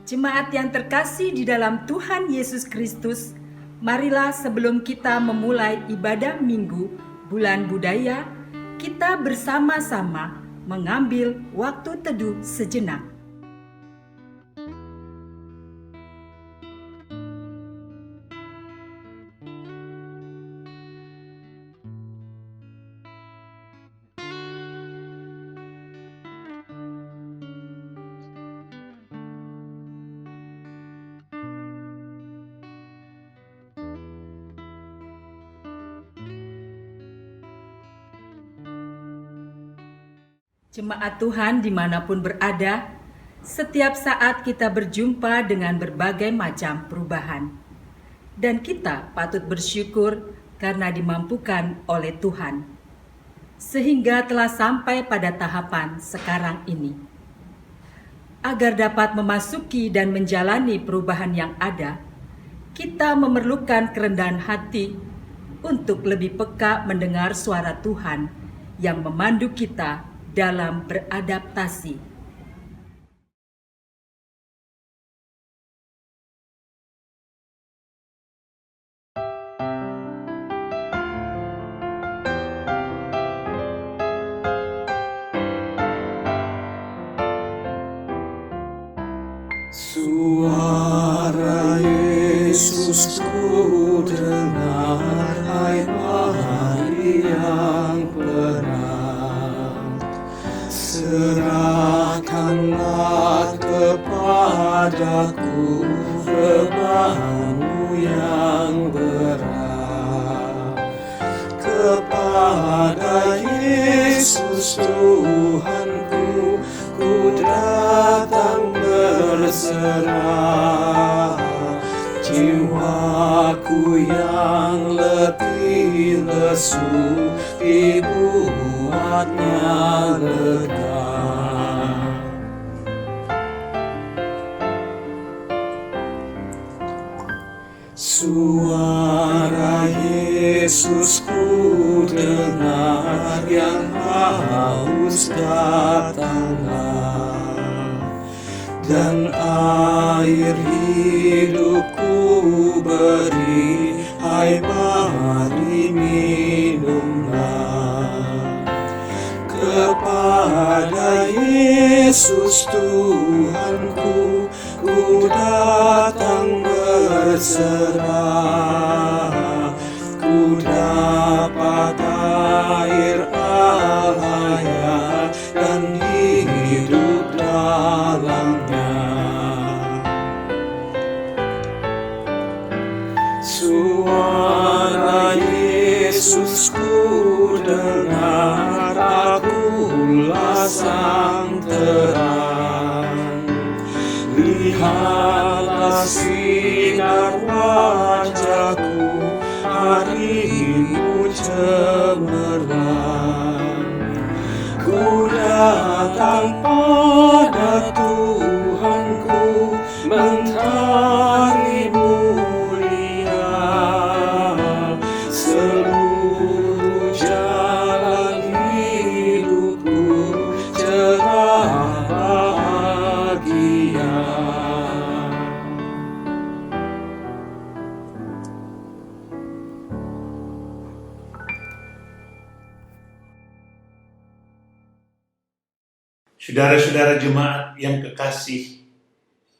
Jemaat yang terkasih di dalam Tuhan Yesus Kristus, marilah sebelum kita memulai ibadah Minggu Bulan Budaya, kita bersama-sama mengambil waktu teduh sejenak. Jemaat Tuhan dimanapun berada, setiap saat kita berjumpa dengan berbagai macam perubahan. Dan kita patut bersyukur karena dimampukan oleh Tuhan. Sehingga telah sampai pada tahapan sekarang ini. Agar dapat memasuki dan menjalani perubahan yang ada, kita memerlukan kerendahan hati untuk lebih peka mendengar suara Tuhan yang memandu kita dalam beradaptasi. Suara Yesus ku dengar, hai hari yang perang. Serahkanlah kepadaku bebanmu yang berat. Kepada Yesus Tuhanku, ku datang berserah. Jiwaku yang letih lesu, dibuatnya lega. Suara Yesus ku dengar, yang haus datanglah, dan air hidupku beri, hai mari minumlah. Kepada Yesus Tuhanku, ku datang berserah. Ku dapat air al-hayat dan hidup dalamnya. Suara Yesus ku dengar, akulah sang terang. Lihatlah sinar wajahku, harimu cemerlang. Ku datang pada Tuhanku, mentari mulia. Seluruh jalan hidupku cerah bahagia. Saudara-saudara jemaat yang kekasih,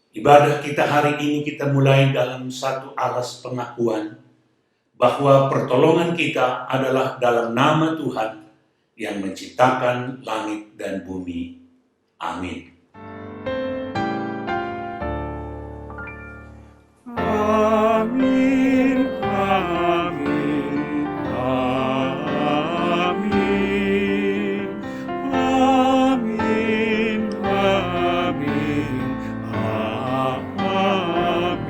ibadah kita hari ini kita mulai dalam satu alas pengakuan bahwa pertolongan kita adalah dalam nama Tuhan yang menciptakan langit dan bumi. Amin. Amin, amin, amin, amin, amin, amin.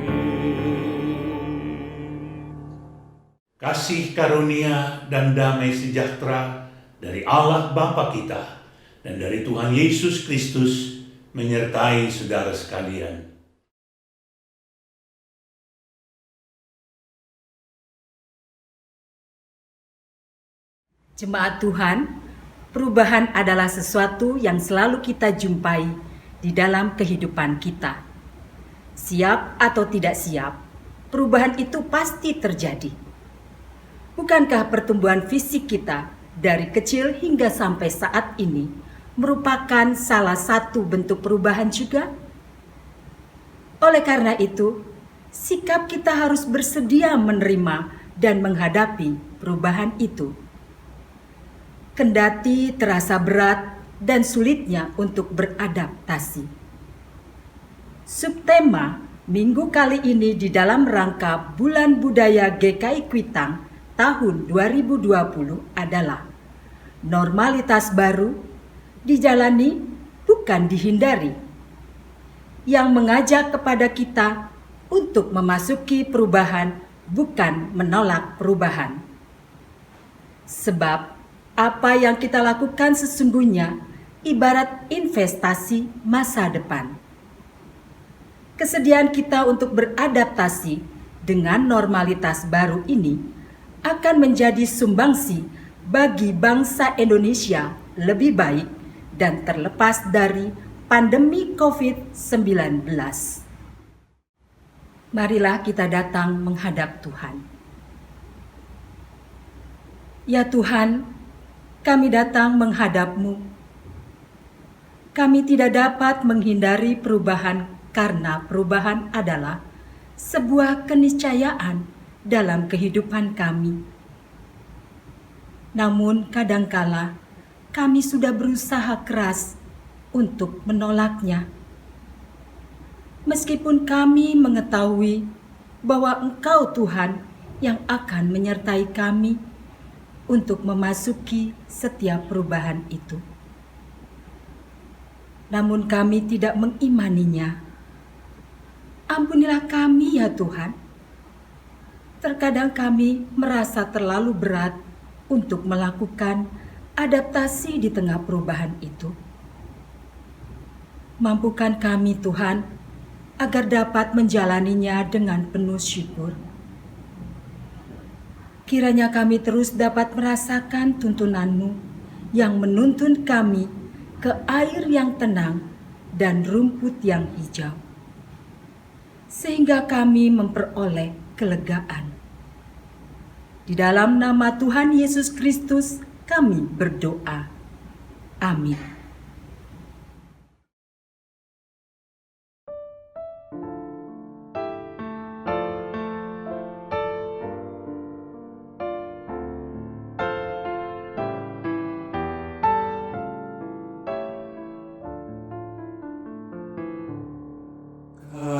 Kasih karunia dan damai sejahtera dari Allah Bapa kita dan dari Tuhan Yesus Kristus menyertai saudara sekalian. Jemaat Tuhan, perubahan adalah sesuatu yang selalu kita jumpai di dalam kehidupan kita. Siap atau tidak siap, perubahan itu pasti terjadi. Bukankah pertumbuhan fisik kita dari kecil hingga sampai saat ini merupakan salah satu bentuk perubahan juga? Oleh karena itu, sikap kita harus bersedia menerima dan menghadapi perubahan itu. Kendati terasa berat dan sulitnya untuk beradaptasi. Subtema minggu kali ini di dalam rangka Bulan Budaya GKI Kuitang tahun 2020 adalah normalitas baru dijalani bukan dihindari, yang mengajak kepada kita untuk memasuki perubahan bukan menolak perubahan. Sebab apa yang kita lakukan sesungguhnya ibarat investasi masa depan. Kesediaan kita untuk beradaptasi dengan normalitas baru ini akan menjadi sumbangsi bagi bangsa Indonesia lebih baik dan terlepas dari pandemi COVID-19. Marilah kita datang menghadap Tuhan. Ya Tuhan, kami datang menghadap-Mu. Kami tidak dapat menghindari perubahan karena perubahan adalah sebuah keniscayaan dalam kehidupan kami. Namun kadangkala kami sudah berusaha keras untuk menolaknya. Meskipun kami mengetahui bahwa Engkau Tuhan yang akan menyertai kami untuk memasuki setiap perubahan itu. Namun kami tidak mengimaninya. Ampunilah kami ya Tuhan. Terkadang kami merasa terlalu berat untuk melakukan adaptasi di tengah perubahan itu. Mampukan kami Tuhan agar dapat menjalaninya dengan penuh syukur. Kiranya kami terus dapat merasakan tuntunan-Mu yang menuntun kami ke air yang tenang dan rumput yang hijau, sehingga kami memperoleh kelegaan. Di dalam nama Tuhan Yesus Kristus kami berdoa. Amin.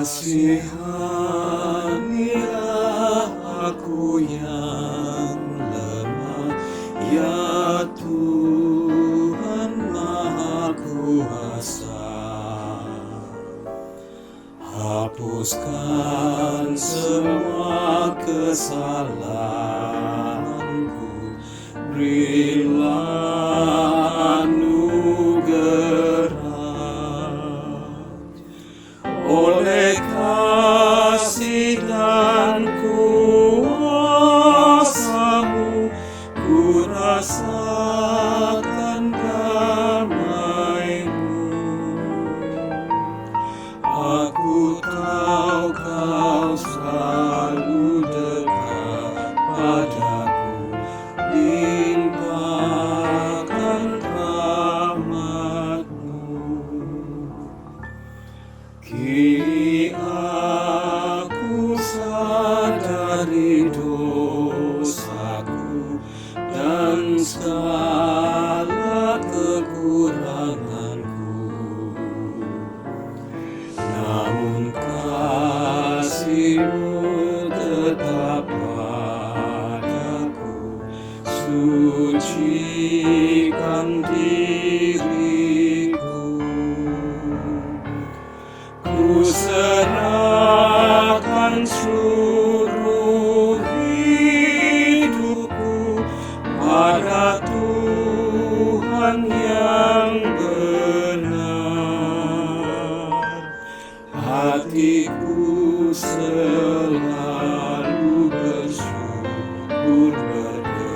Kasihanilah aku yang lemah, ya Tuhan Maha Kuasa. Hapuskan semua kesalahanku, berilah anugerah. Oleh kasih dan kuasa-Mu, ku rasakan damai-Mu. Aku tahu Kau selalu dekat padaku, limpahkan rahmat-Mu. Kini aku sadari dosaku dan segala kekuranganku. Namun kasih-Mu tetap padaku, sucikan diriku. Ku serahkan seluruh hidupku pada Tuhan yang benar. Hatiku selalu bersyukur, bergemar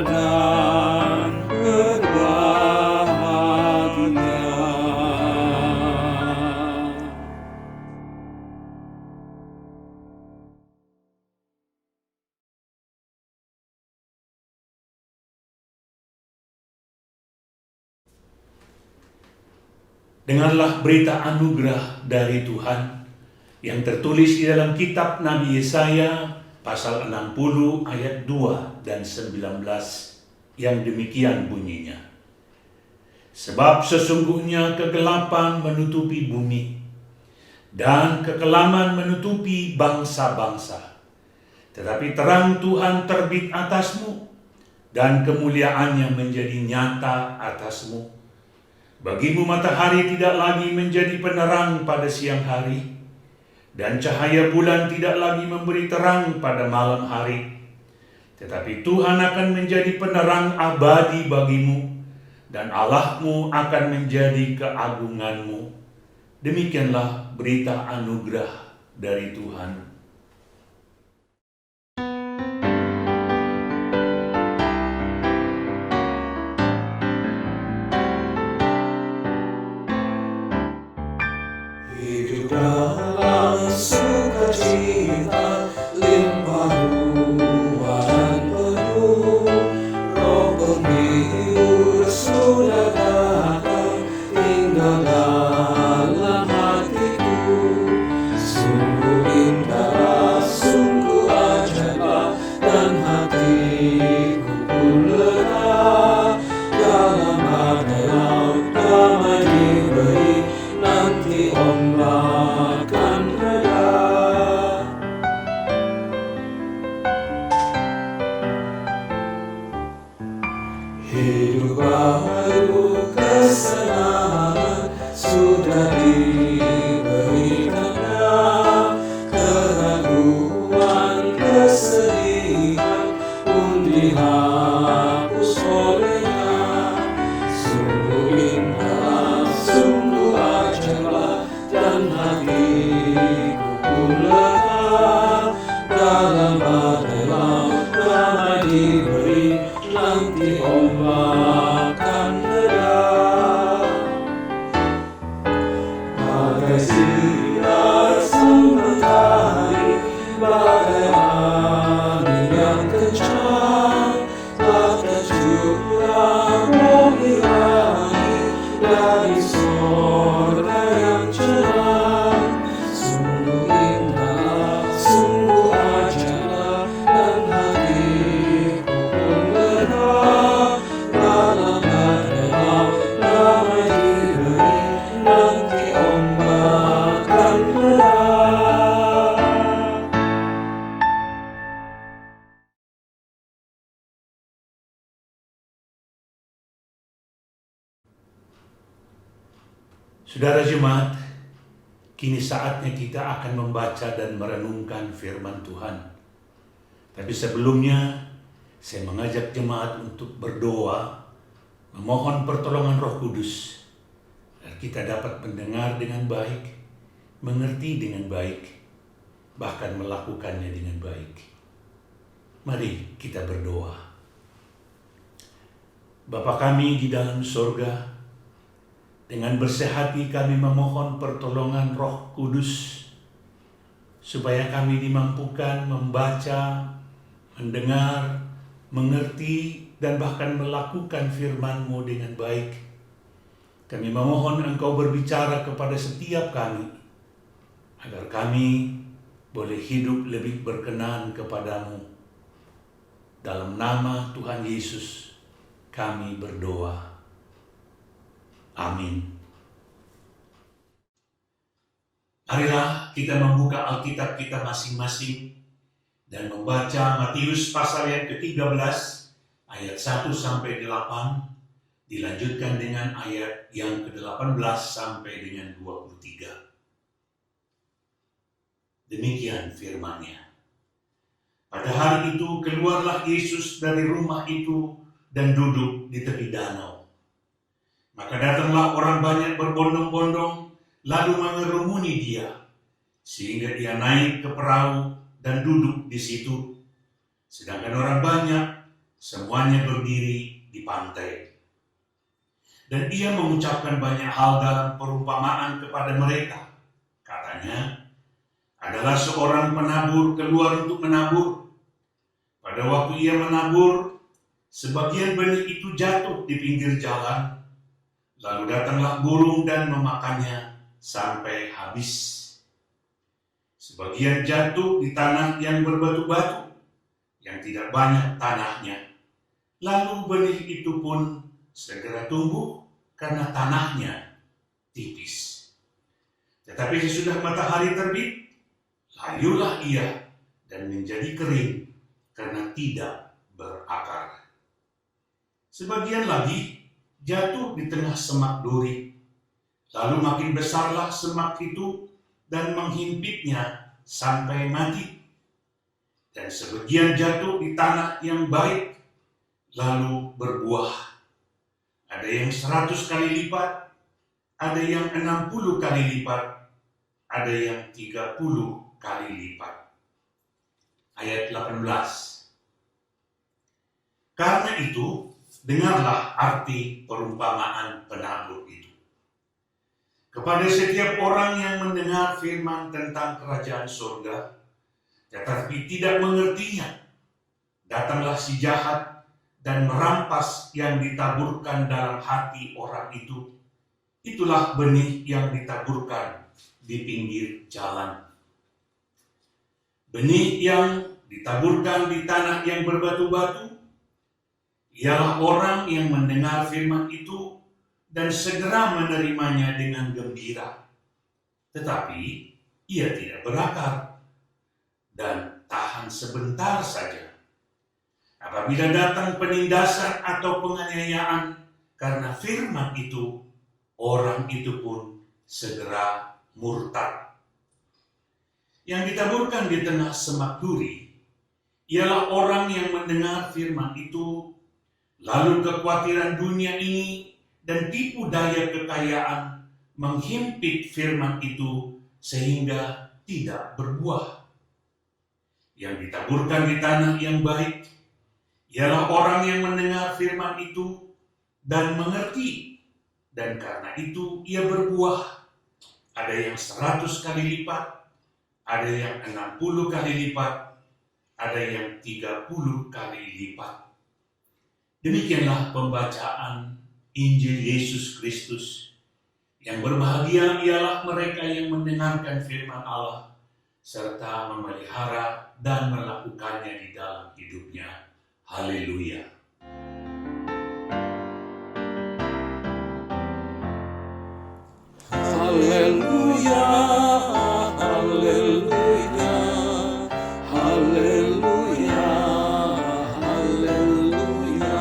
dan berbahagia. Dengarlah berita anugerah dari Tuhan yang tertulis di dalam kitab Nabi Yesaya pasal 60 ayat 2 dan 19 yang demikian bunyinya. Sebab sesungguhnya kegelapan menutupi bumi dan kekelaman menutupi bangsa-bangsa. Tetapi terang Tuhan terbit atasmu dan kemuliaannya menjadi nyata atasmu. Bagimu matahari tidak lagi menjadi penerang pada siang hari, dan cahaya bulan tidak lagi memberi terang pada malam hari. Tetapi Tuhan akan menjadi penerang abadi bagimu, dan Allahmu akan menjadi keagunganmu. Demikianlah berita anugerah dari Tuhan. Hidup dalam sukacita, limpah ruah dan penuh. Roh penghibur sudah datang, tinggal dalam hatiku. Sungguh indah, sungguh ajaib, dan hatiku pun lega. Dalam badai laut damai diberi, nanti ombak akan reda. Hidup baru kesenangan sudah diberikannya. Keraguan, kesedihan pun dihapus olehnya. Sungguh indah, sungguh ajaib, dan hatiku pun lega. Dalam badai laut damai diberi, nanti ombak akan reda. Bagai sinar sang mentari, bagai angin yang kencang, telah tercurah roh ilahi dari sorga yang cerah. Sungguh indah, sungguh ajaib, dan hatiku pun lega. Dalam badai laut damai diberi, nanti ombak akan reda. Saudara jemaat, kini saatnya kita akan membaca dan merenungkan firman Tuhan. Tapi sebelumnya, saya mengajak jemaat untuk berdoa, memohon pertolongan Roh Kudus, agar kita dapat mendengar dengan baik, mengerti dengan baik, bahkan melakukannya dengan baik. Mari kita berdoa. Bapa kami di dalam surga, dengan bersih hati kami memohon pertolongan Roh Kudus, supaya kami dimampukan membaca, mendengar, mengerti, dan bahkan melakukan firman-Mu dengan baik. Kami memohon Engkau berbicara kepada setiap kami, agar kami boleh hidup lebih berkenan kepadamu. Dalam nama Tuhan Yesus kami berdoa. Amin. Marilah kita membuka Alkitab kita masing-masing dan membaca Matius pasal yang ke-13 ayat 1 sampai 8, dilanjutkan dengan ayat yang ke-18 sampai dengan 23. Demikian firman-Nya. Pada hari itu keluarlah Yesus dari rumah itu dan duduk di tepi danau. Maka datanglah orang banyak berbondong-bondong, lalu mengerumuni Dia, sehingga Dia naik ke perahu dan duduk di situ. Sedangkan orang banyak, semuanya berdiri di pantai. Dan Ia mengucapkan banyak hal dalam perumpamaan kepada mereka. Katanya, adalah seorang penabur keluar untuk menabur. Pada waktu ia menabur, sebagian benih itu jatuh di pinggir jalan. Lalu datanglah burung dan memakannya sampai habis. Sebagian jatuh di tanah yang berbatu-batu, yang tidak banyak tanahnya. Lalu benih itu pun segera tumbuh karena tanahnya tipis. Tetapi sesudah matahari terbit, layulah ia dan menjadi kering karena tidak berakar. Sebagian lagi jatuh di tengah semak duri. Lalu makin besarlah semak itu dan menghimpitnya sampai mati. Dan sebagian jatuh di tanah yang baik, lalu berbuah. Ada yang 100 kali lipat, ada yang 60 kali lipat, ada yang 30 kali lipat. Ayat 18. Karena itu, dengarlah arti perumpamaan penabur itu. Kepada setiap orang yang mendengar firman tentang kerajaan surga, tetapi tidak mengertinya, datanglah si jahat dan merampas yang ditaburkan dalam hati orang itu. Itulah benih yang ditaburkan di pinggir jalan. Benih yang ditaburkan di tanah yang berbatu-batu ialah orang yang mendengar firman itu dan segera menerimanya dengan gembira. Tetapi ia tidak berakar dan tahan sebentar saja. Apabila datang penindasan atau penganiayaan karena firman itu, orang itu pun segera murtad. Yang ditaburkan di tengah semak duri ialah orang yang mendengar firman itu, lalu kekhawatiran dunia ini dan tipu daya kekayaan menghimpit firman itu sehingga tidak berbuah. Yang ditaburkan di tanah yang baik ialah orang yang mendengar firman itu dan mengerti, dan karena itu ia berbuah. Ada yang 100 kali lipat, ada yang 60 kali lipat, ada yang 30 kali lipat. Demikianlah pembacaan Injil Yesus Kristus. Yang berbahagia ialah mereka yang mendengarkan firman Allah serta memelihara dan melakukannya di dalam hidupnya. Haleluya. Haleluya, haleluya, haleluya, haleluya.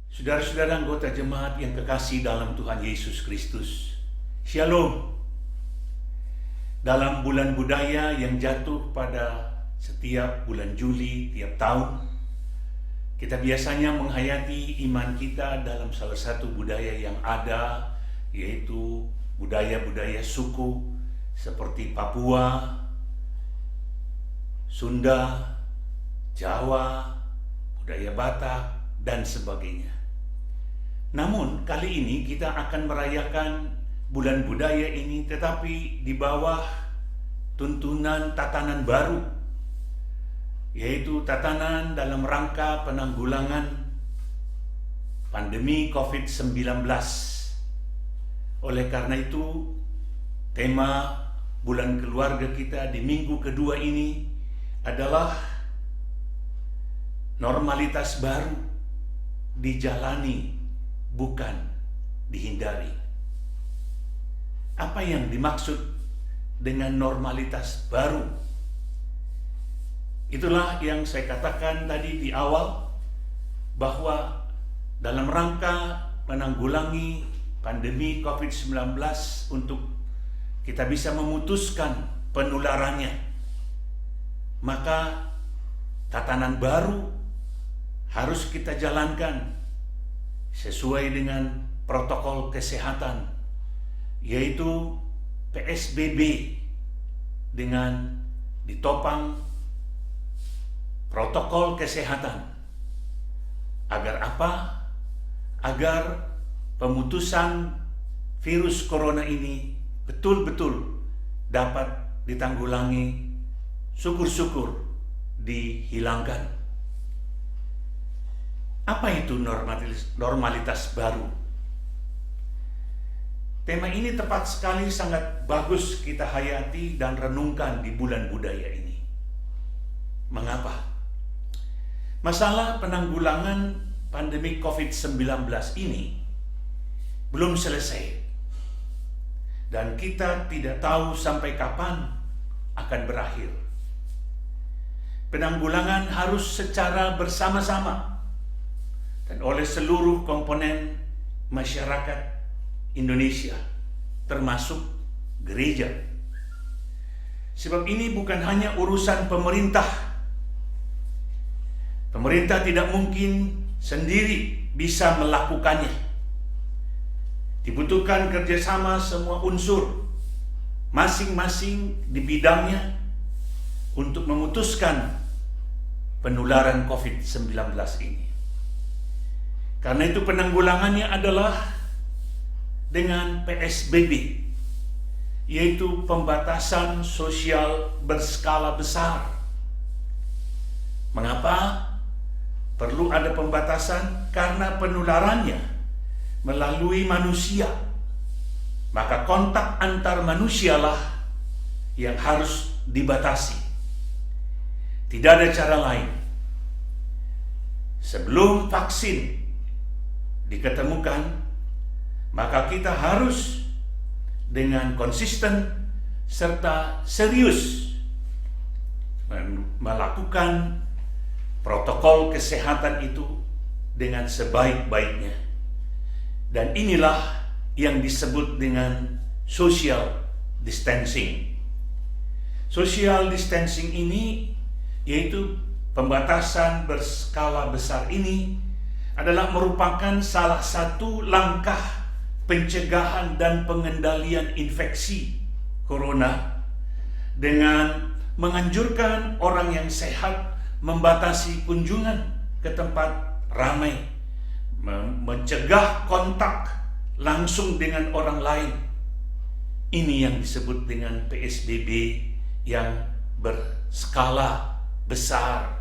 Saudara-saudara anggota jemaat yang kekasih dalam Tuhan Yesus Kristus, Shalom. Dalam bulan budaya yang jatuh pada setiap bulan Juli tiap tahun, kita biasanya menghayati iman kita dalam salah satu budaya yang ada, yaitu budaya-budaya suku seperti Papua, Sunda, Jawa, budaya Batak, dan sebagainya. Namun kali ini kita akan merayakan bulan budaya ini tetapi di bawah tuntunan tatanan baru, yaitu tatanan dalam rangka penanggulangan pandemi COVID-19. Oleh karena itu, tema bulan keluarga kita di minggu kedua ini adalah normalitas baru dijalani, bukan dihindari. Apa yang dimaksud dengan normalitas baru? Itulah yang saya katakan tadi di awal, bahwa dalam rangka menanggulangi pandemi COVID-19 untuk kita bisa memutuskan penularannya, maka tatanan baru harus kita jalankan sesuai dengan protokol kesehatan, yaitu PSBB dengan ditopang protokol kesehatan. Agar apa? Agar pemutusan virus corona ini betul-betul dapat ditanggulangi, syukur-syukur dihilangkan. Apa itu normalitas baru? Tema ini tepat sekali, sangat bagus kita hayati dan renungkan di bulan budaya ini. Mengapa? Masalah penanggulangan pandemi COVID-19 ini belum selesai. Dan kita tidak tahu sampai kapan akan berakhir. Penanggulangan harus secara bersama-sama dan oleh seluruh komponen masyarakat Indonesia, termasuk gereja. Sebab ini bukan hanya urusan pemerintah. Pemerintah tidak mungkin sendiri bisa melakukannya. Dibutuhkan kerjasama semua unsur, masing-masing di bidangnya, untuk memutuskan penularan COVID-19 ini. Karena itu penanggulangannya adalah dengan PSBB, yaitu pembatasan sosial berskala besar. Mengapa perlu ada pembatasan? Karena penularannya melalui manusia. Maka kontak antar manusialah yang harus dibatasi. Tidak ada cara lain. Sebelum vaksin diketemukan, maka kita harus dengan konsisten serta serius melakukan protokol kesehatan itu dengan sebaik-baiknya. Dan inilah yang disebut dengan social distancing. Social distancing ini, yaitu pembatasan berskala besar ini, adalah merupakan salah satu langkah pencegahan dan pengendalian infeksi corona dengan menganjurkan orang yang sehat membatasi kunjungan ke tempat ramai, mencegah kontak langsung dengan orang lain. Ini yang disebut dengan PSBB yang berskala besar.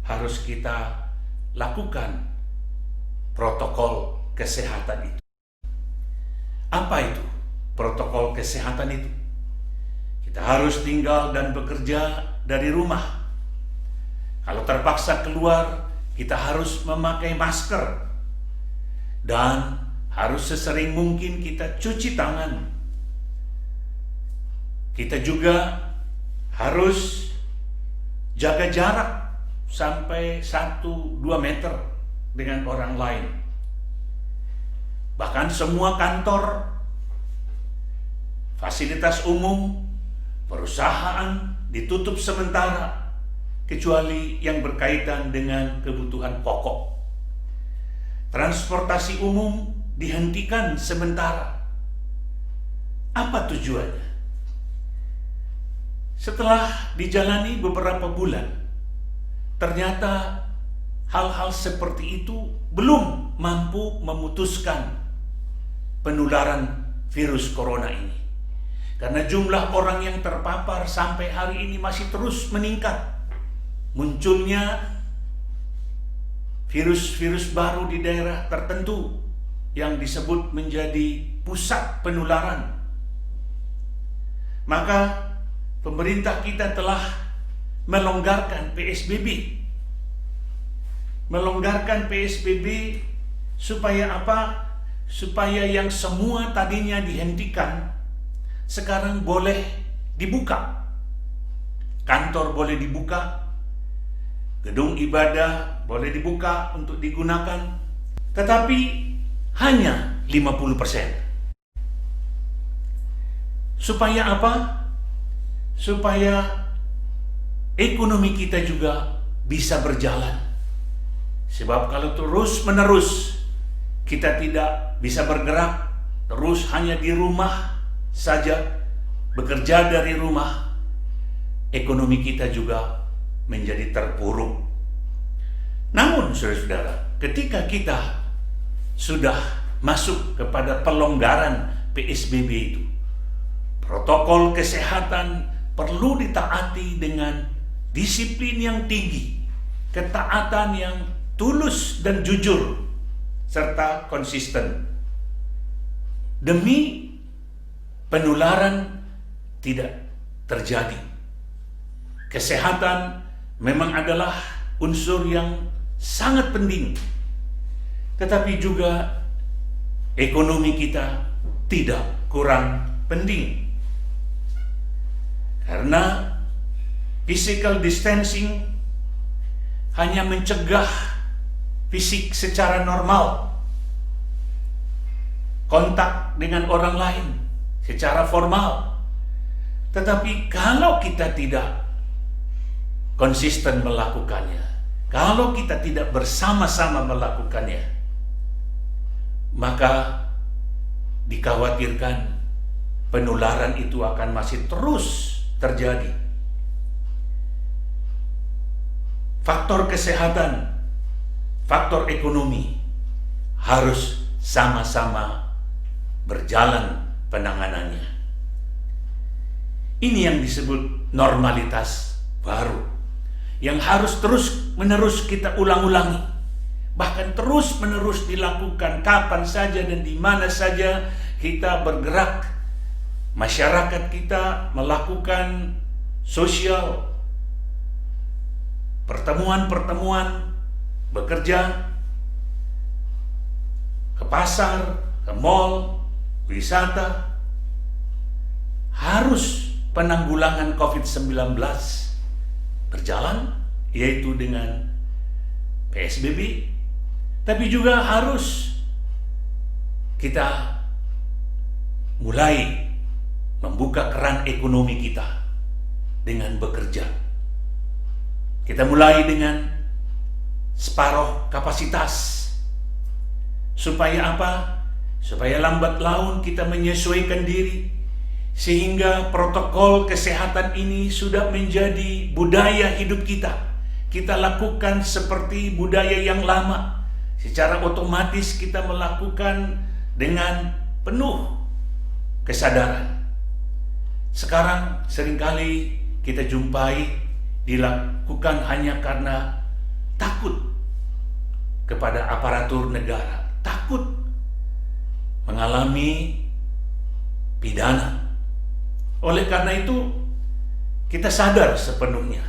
Harus kita lakukan protokol kesehatan itu. Apa itu protokol kesehatan itu? Kita harus tinggal dan bekerja dari rumah. Kalau terpaksa keluar, kita harus memakai masker. Dan harus sesering mungkin kita cuci tangan. Kita juga harus jaga jarak sampai 1-2 meter dengan orang lain. Bahkan semua kantor, fasilitas umum, perusahaan ditutup sementara, kecuali yang berkaitan dengan kebutuhan pokok. Transportasi umum dihentikan sementara. Apa tujuannya? Setelah dijalani beberapa bulan, ternyata hal-hal seperti itu belum mampu memutuskan penularan virus corona ini. Karena jumlah orang yang terpapar sampai hari ini masih terus meningkat. Munculnya virus-virus baru di daerah tertentu yang disebut menjadi pusat penularan. Maka pemerintah kita telah melonggarkan PSBB. Melonggarkan PSBB supaya apa? Supaya yang semua tadinya dihentikan sekarang boleh dibuka. Kantor boleh dibuka, gedung ibadah boleh dibuka untuk digunakan, tetapi hanya 50%. Supaya apa? Supaya ekonomi kita juga bisa berjalan. Sebab kalau terus-menerus kita tidak bisa bergerak, terus hanya di rumah saja, bekerja dari rumah, ekonomi kita juga menjadi terpuruk. Namun saudara-saudara, ketika kita sudah masuk kepada pelonggaran PSBB itu, protokol kesehatan perlu ditaati dengan disiplin yang tinggi, ketaatan yang tulus dan jujur, serta konsisten. Demi penularan tidak terjadi. Kesehatan memang adalah unsur yang sangat penting, tetapi juga ekonomi kita tidak kurang penting. Karena physical distancing hanya mencegah fisik secara normal, kontak dengan orang lain secara formal. Tetapi kalau kita tidak konsisten melakukannya, kalau kita tidak bersama-sama melakukannya, maka dikhawatirkan penularan itu akan masih terus terjadi. Faktor kesehatan, faktor ekonomi harus sama-sama berjalan penanganannya. Ini yang disebut normalitas baru, yang harus terus-menerus kita ulang-ulangi, bahkan terus-menerus dilakukan kapan saja dan di mana saja kita bergerak. Masyarakat kita melakukan sosial, pertemuan-pertemuan, bekerja, ke pasar, ke mall, wisata. Harus penanggulangan COVID-19 berjalan, yaitu dengan PSBB, tapi juga harus kita mulai membuka keran ekonomi kita dengan bekerja. Kita mulai dengan separuh kapasitas. Supaya apa? Supaya lambat laun kita menyesuaikan diri, sehingga protokol kesehatan ini sudah menjadi budaya hidup kita. Kita lakukan seperti budaya yang lama. Secara otomatis kita melakukan dengan penuh kesadaran. Sekarang seringkali kita jumpai dilakukan hanya karena takut kepada aparatur negara, takut mengalami pidana. Oleh karena itu, kita sadar sepenuhnya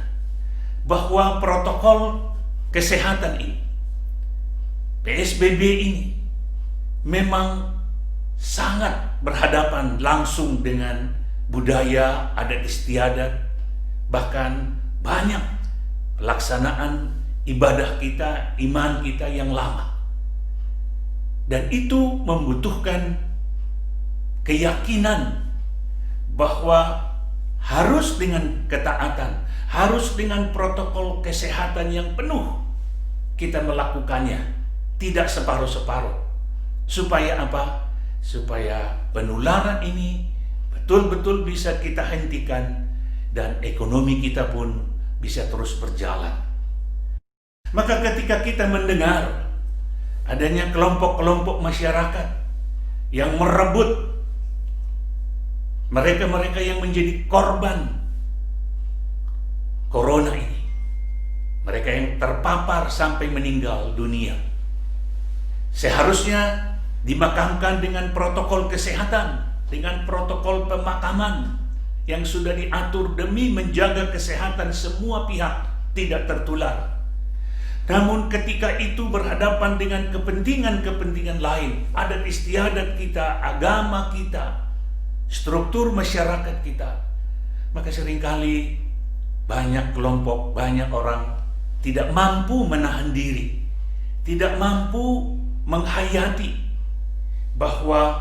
bahwa protokol kesehatan ini, PSBB ini, memang sangat berhadapan langsung dengan budaya adat istiadat, bahkan banyak pelaksanaan ibadah kita, iman kita yang lama. Dan itu membutuhkan keyakinan bahwa harus dengan ketaatan, harus dengan protokol kesehatan yang penuh kita melakukannya, tidak separuh-separuh. Supaya apa? Supaya penularan ini betul-betul bisa kita hentikan dan ekonomi kita pun bisa terus berjalan. Maka ketika kita mendengar adanya kelompok-kelompok masyarakat yang merebut mereka-mereka yang menjadi korban corona ini, mereka yang terpapar sampai meninggal dunia, seharusnya dimakamkan dengan protokol kesehatan, dengan protokol pemakaman yang sudah diatur demi menjaga kesehatan semua pihak tidak tertular. Namun ketika itu berhadapan dengan kepentingan-kepentingan lain, adat istiadat kita, agama kita, struktur masyarakat kita, maka seringkali banyak kelompok, banyak orang tidak mampu menahan diri, tidak mampu menghayati bahwa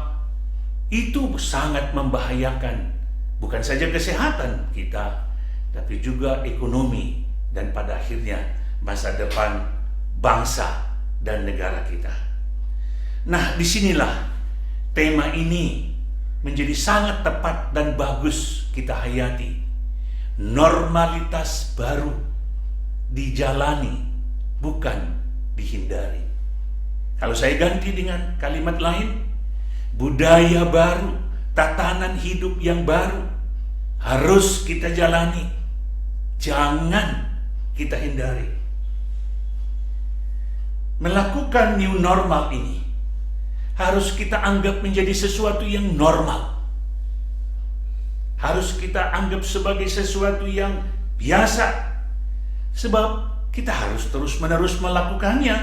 itu sangat membahayakan bukan saja kesehatan kita, tapi juga ekonomi dan pada akhirnya masa depan bangsa dan negara kita. Nah, disinilah tema ini menjadi sangat tepat dan bagus kita hayati. Normalitas baru dijalani, bukan dihindari. Kalau saya ganti dengan kalimat lain, budaya baru, tatanan hidup yang baru harus kita jalani, jangan kita hindari. melakukan new normal ini harus kita anggap menjadi sesuatu yang normal. Harus kita anggap sebagai sesuatu yang biasa. Sebab kita harus terus-menerus melakukannya,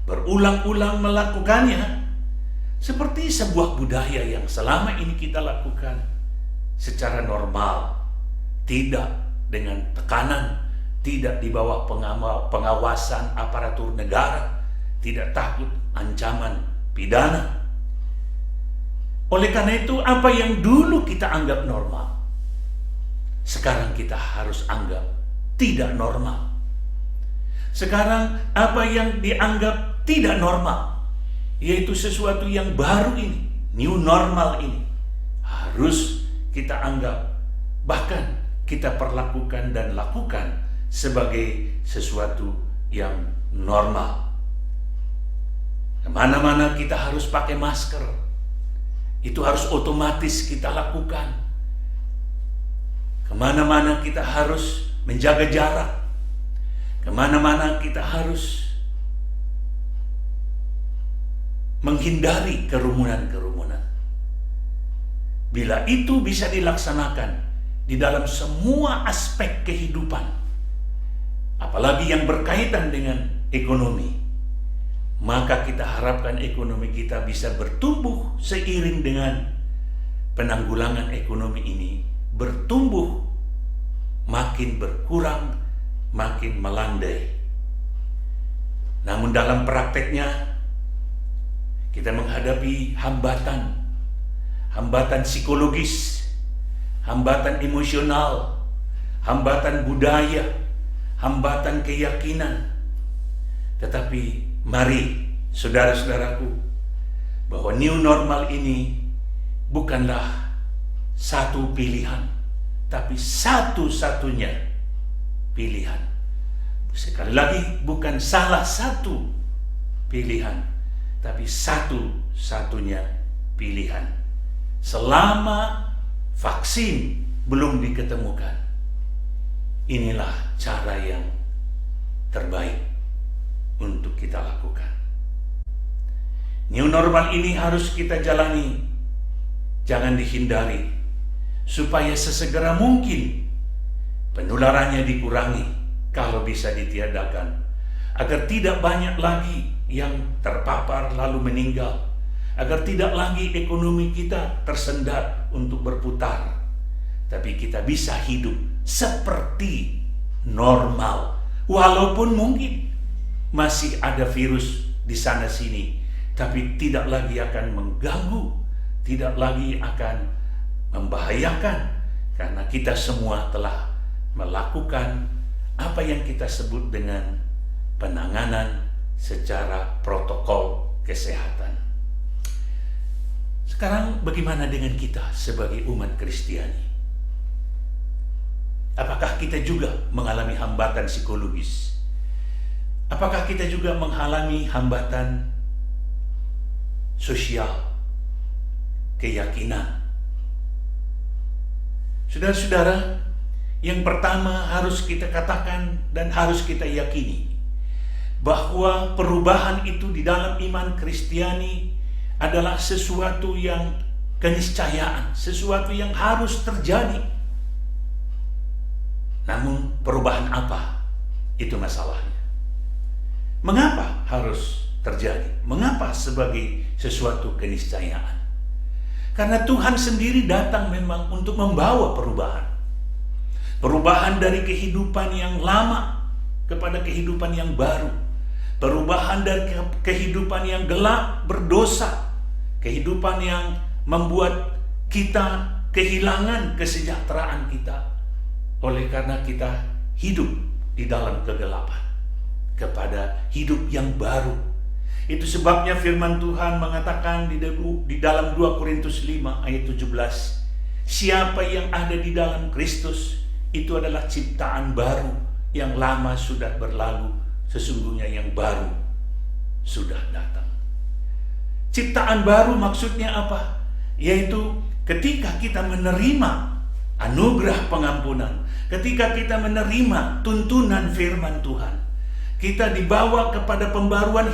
berulang-ulang melakukannya, seperti sebuah budaya yang selama ini kita lakukan secara normal, tidak dengan tekanan, tidak di bawah pengawasan aparatur negara, tidak takut ancaman pidana. Oleh karena itu, apa yang dulu kita anggap normal, sekarang kita harus anggap tidak normal. Sekarang apa yang dianggap tidak normal, yaitu sesuatu yang baru ini, new normal ini, harus kita anggap, bahkan kita perlakukan dan lakukan sebagai sesuatu yang normal. Kemana-mana kita harus pakai masker, itu harus otomatis kita lakukan. Kemana-mana kita harus menjaga jarak, kemana-mana kita harus menghindari kerumunan-kerumunan. Bila itu bisa dilaksanakan di dalam semua aspek kehidupan, apalagi yang berkaitan dengan ekonomi, maka kita harapkan ekonomi kita bisa bertumbuh seiring dengan penanggulangan ekonomi ini bertumbuh, makin berkurang, makin melandai. Namun dalam prakteknya kita menghadapi hambatan psikologis, hambatan emosional, hambatan budaya, hambatan keyakinan. Tetapi mari saudara-saudaraku, bahwa new normal ini bukanlah satu pilihan, tapi satu-satunya pilihan. Sekali lagi, bukan salah satu pilihan, tapi satu-satunya pilihan. Selama vaksin belum diketemukan, inilah cara yang terbaik untuk kita lakukan. New normal ini harus kita jalani, jangan dihindari, supaya sesegera mungkin penularannya dikurangi kalau bisa ditiadakan, agar tidak banyak lagi yang terpapar lalu meninggal, agar tidak lagi ekonomi kita tersendat untuk berputar, tapi kita bisa hidup seperti normal, walaupun mungkin masih ada virus di sana sini, tapi tidak lagi akan mengganggu, tidak lagi akan membahayakan, karena kita semua telah melakukan apa yang kita sebut dengan penanganan secara protokol kesehatan. Sekarang bagaimana dengan kita sebagai umat Kristiani? Apakah kita juga mengalami hambatan psikologis? Apakah kita juga mengalami hambatan sosial, keyakinan? Saudara-saudara, yang pertama harus kita katakan dan harus kita yakini bahwa perubahan itu di dalam iman Kristiani adalah sesuatu yang keniscayaan, sesuatu yang harus terjadi. Namun perubahan apa? Itu masalahnya. Mengapa harus terjadi? Mengapa sebagai sesuatu keniscayaan? Karena Tuhan sendiri datang memang untuk membawa perubahan. Perubahan dari kehidupan yang lama kepada kehidupan yang baru. Perubahan dari kehidupan yang gelap, berdosa. Kehidupan yang membuat kita kehilangan kesejahteraan kita. Oleh karena kita hidup di dalam kegelapan. Kepada hidup yang baru. Itu sebabnya firman Tuhan mengatakan di dalam 2 Korintus 5 ayat 17, siapa yang ada di dalam Kristus itu adalah ciptaan baru, yang lama sudah berlalu, sesungguhnya yang baru sudah datang. Ciptaan baru maksudnya apa? Yaitu ketika kita menerima anugerah pengampunan, ketika kita menerima tuntunan firman Tuhan, Kita dibawa kepada pembaruan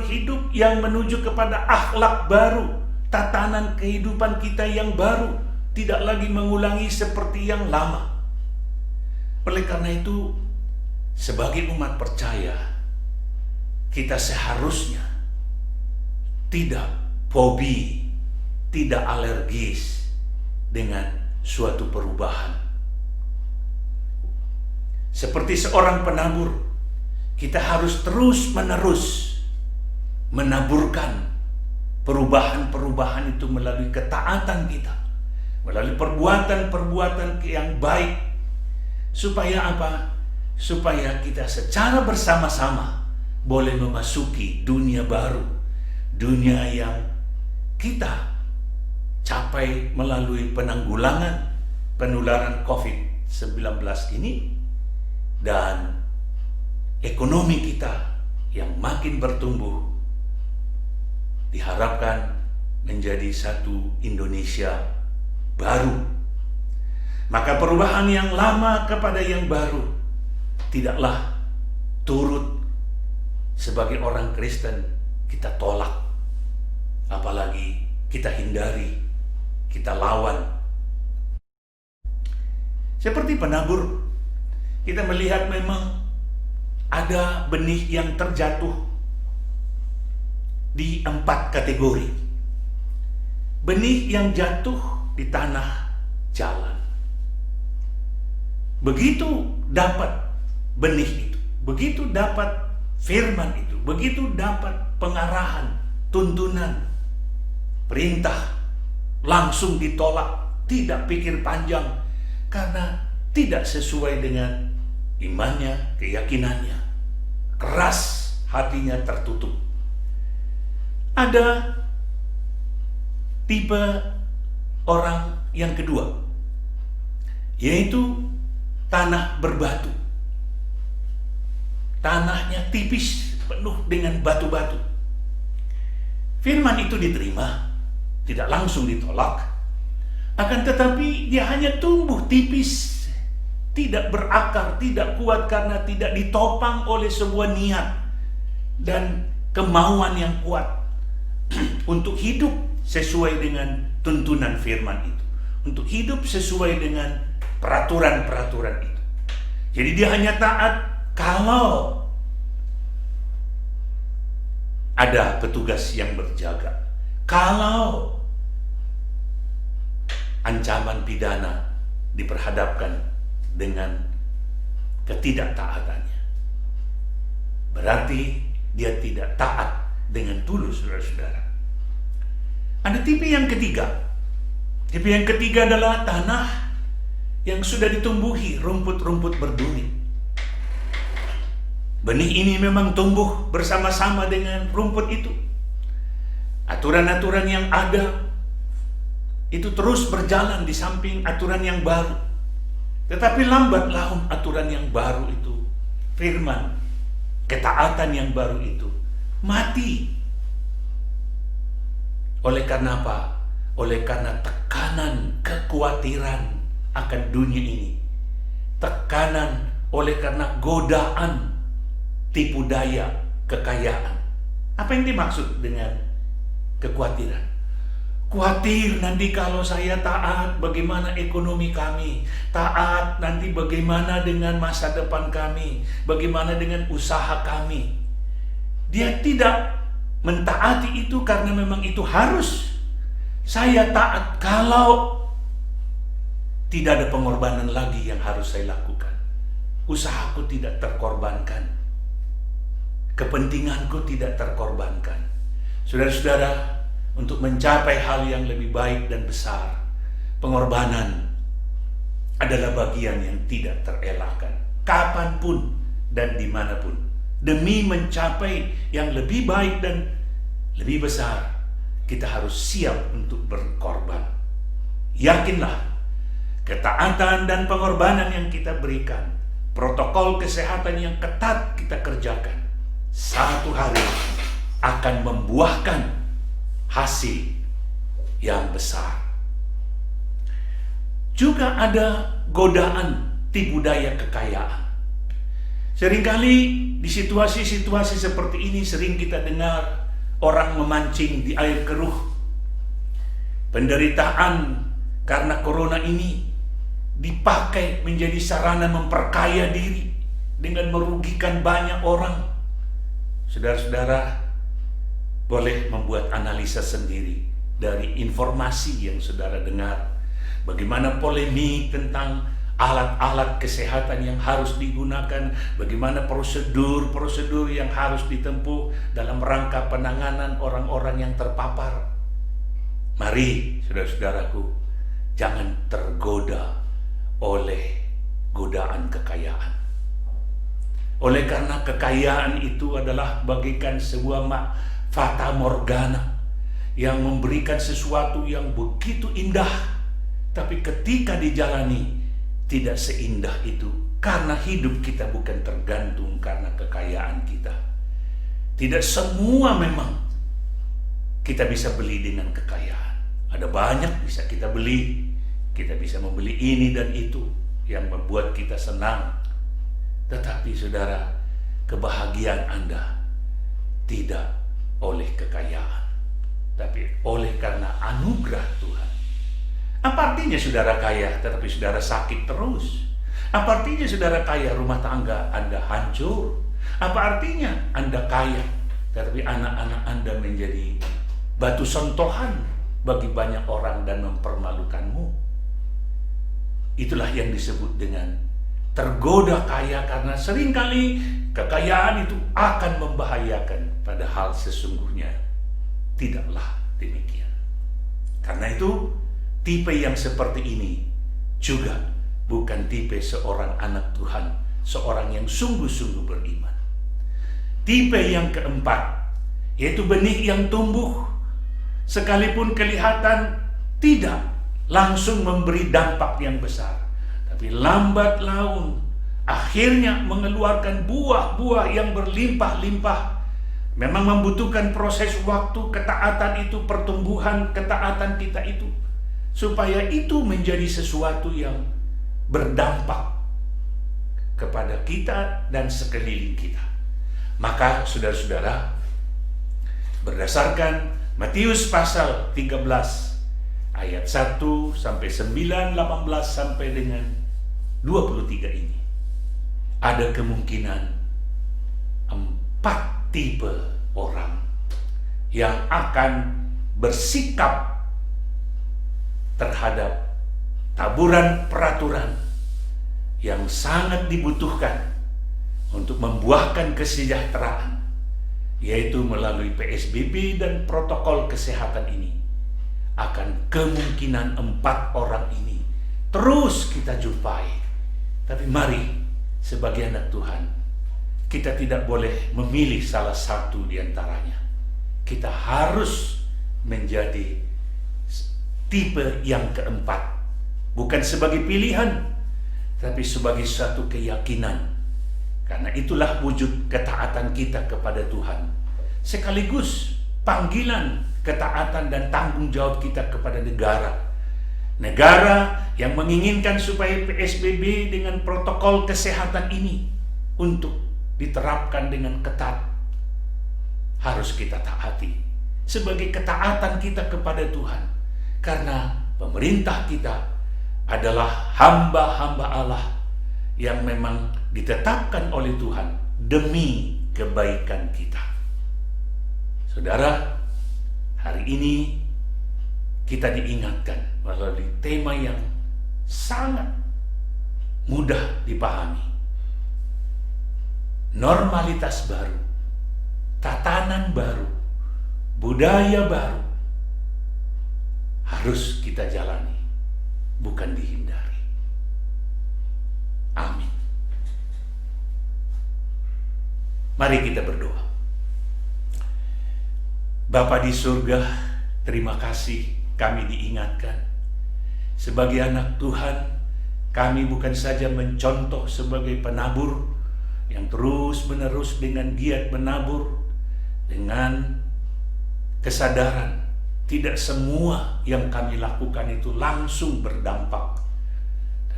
hidup yang menuju kepada akhlak baru, tatanan kehidupan kita yang baru, tidak lagi mengulangi seperti yang lama. Oleh karena itu, sebagai umat percaya, kita seharusnya tidak fobi, tidak alergis dengan suatu perubahan. Seperti seorang penabur, kita harus terus-menerus menaburkan perubahan-perubahan itu melalui ketaatan kita, melalui perbuatan-perbuatan yang baik. Supaya apa? Supaya kita secara bersama-sama boleh memasuki dunia baru, dunia yang kita capai melalui penanggulangan penularan COVID-19 ini, dan ekonomi kita yang makin bertumbuh diharapkan menjadi satu Indonesia baru. Maka perubahan yang lama kepada yang baru tidaklah turut sebagai orang Kristen kita tolak, apalagi kita hindari, kita lawan. Seperti penabur, kita melihat memang ada benih yang terjatuh di 4 kategori. Benih yang jatuh di tanah jalan. Begitu dapat benih itu, begitu dapat firman itu, begitu dapat pengarahan, tuntunan, perintah, langsung ditolak, tidak pikir panjang, karena tidak sesuai dengan imannya, keyakinannya. Keras hatinya, tertutup. Ada tipe orang yang kedua, yaitu tanah berbatu. Tanahnya tipis, penuh dengan batu-batu. Firman itu diterima, tidak langsung ditolak, akan tetapi dia hanya tumbuh tipis, tidak berakar, tidak kuat karena tidak ditopang oleh sebuah niat dan kemauan yang kuat untuk hidup sesuai dengan tuntunan firman itu, untuk hidup sesuai dengan peraturan-peraturan itu. Jadi dia hanya taat kalau ada petugas yang berjaga, kalau ancaman pidana diperhadapkan dengan ketidaktaatannya. Berarti dia tidak taat dengan tulus, saudara-saudara. Ada tipe yang ketiga. Tipe yang ketiga adalah tanah yang sudah ditumbuhi rumput-rumput berduri. Benih ini memang tumbuh bersama-sama dengan rumput itu. Aturan-aturan yang ada itu terus berjalan di samping aturan yang baru. Tetapi lambat laun aturan yang baru itu, firman, ketaatan yang baru itu, mati. Oleh karena apa? Oleh karena tekanan, kekhawatiran akan dunia ini. Tekanan oleh karena godaan, tipu daya, kekayaan. Apa yang dimaksud dengan kekhawatiran? Khawatir nanti kalau saya taat, bagaimana ekonomi kami? Taat nanti bagaimana dengan masa depan kami? Bagaimana dengan usaha kami? Dia tidak mentaati itu karena memang itu harus. Saya taat kalau tidak ada pengorbanan lagi yang harus saya lakukan. Usahaku tidak terkorbankan. Kepentinganku tidak terkorbankan. Saudara-saudara, untuk mencapai hal yang lebih baik dan besar, pengorbanan adalah bagian yang tidak terelakkan, kapanpun dan dimanapun, demi mencapai yang lebih baik dan lebih besar. Kita harus siap untuk berkorban. Yakinlah, ketaatan dan pengorbanan yang kita berikan, protokol kesehatan yang ketat kita kerjakan, satu hari akan membuahkan hasil yang besar. Juga ada godaan tipu daya kekayaan. Seringkali di situasi-situasi seperti ini sering kita dengar orang memancing di air keruh. Penderitaan karena corona ini dipakai menjadi sarana memperkaya diri dengan merugikan banyak orang. Saudara-saudara boleh membuat analisa sendiri dari informasi yang saudara dengar. Bagaimana polemik tentang alat-alat kesehatan yang harus digunakan, bagaimana prosedur-prosedur yang harus ditempuh dalam rangka penanganan orang-orang yang terpapar. Mari, saudara-saudaraku, jangan tergoda oleh godaan kekayaan. Oleh karena kekayaan itu adalah bagaikan sebuah fata morgana yang memberikan sesuatu yang begitu indah, tapi ketika dijalani tidak seindah itu, karena hidup kita bukan tergantung karena kekayaan kita. Tidak semua memang kita bisa beli dengan kekayaan. Ada banyak bisa kita beli. Kita bisa membeli ini dan itu yang membuat kita senang. Tetapi saudara, kebahagiaan Anda tidak oleh kekayaan, tapi oleh karena anugerah Tuhan. Apa artinya saudara kaya tetapi saudara sakit terus? Apa artinya saudara kaya rumah tangga Anda hancur? Apa artinya Anda kaya tetapi anak-anak Anda menjadi batu sentuhan bagi banyak orang dan mempermalukanmu? Itulah yang disebut dengan tergoda kaya, karena seringkali kekayaan itu akan membahayakan, padahal sesungguhnya tidaklah demikian. Karena itu tipe yang seperti ini juga bukan tipe seorang anak Tuhan, seorang yang sungguh-sungguh beriman. Tipe yang keempat, yaitu benih yang tumbuh, sekalipun kelihatan tidak langsung memberi dampak yang besar, tapi lambat laun akhirnya mengeluarkan buah-buah yang berlimpah-limpah. Memang membutuhkan proses waktu, ketaatan itu, pertumbuhan ketaatan kita itu, supaya itu menjadi sesuatu yang berdampak kepada kita dan sekeliling kita. Maka saudara-saudara, berdasarkan Matius pasal 13 ayat 1 sampai 9, 18 sampai dengan 23 ini, ada kemungkinan 4 tipe orang yang akan bersikap terhadap taburan peraturan yang sangat dibutuhkan untuk membuahkan kesejahteraan, yaitu melalui PSBB dan protokol kesehatan ini. Akan kemungkinan 4 orang ini terus kita jumpai. Tapi mari sebagai anak Tuhan, kita tidak boleh memilih salah satu di antaranya. Kita harus menjadi tipe yang keempat, bukan sebagai pilihan, tapi sebagai satu keyakinan. Karena itulah wujud ketaatan kita kepada Tuhan, sekaligus panggilan ketaatan dan tanggung jawab kita kepada negara. Negara yang menginginkan supaya PSBB dengan protokol kesehatan ini untuk diterapkan dengan ketat, harus kita taati sebagai ketaatan kita kepada Tuhan. Karena pemerintah kita adalah hamba-hamba Allah yang memang ditetapkan oleh Tuhan demi kebaikan kita. Saudara, hari ini kita diingatkan melalui tema yang sangat mudah dipahami. Normalitas baru, tatanan baru, budaya baru harus kita jalani, bukan dihindari. Amin. Mari kita berdoa. Bapa di surga, terima kasih kami diingatkan. Sebagai anak Tuhan, kami bukan saja mencontoh sebagai penabur yang terus-menerus dengan giat menabur, dengan kesadaran tidak semua yang kami lakukan itu langsung berdampak.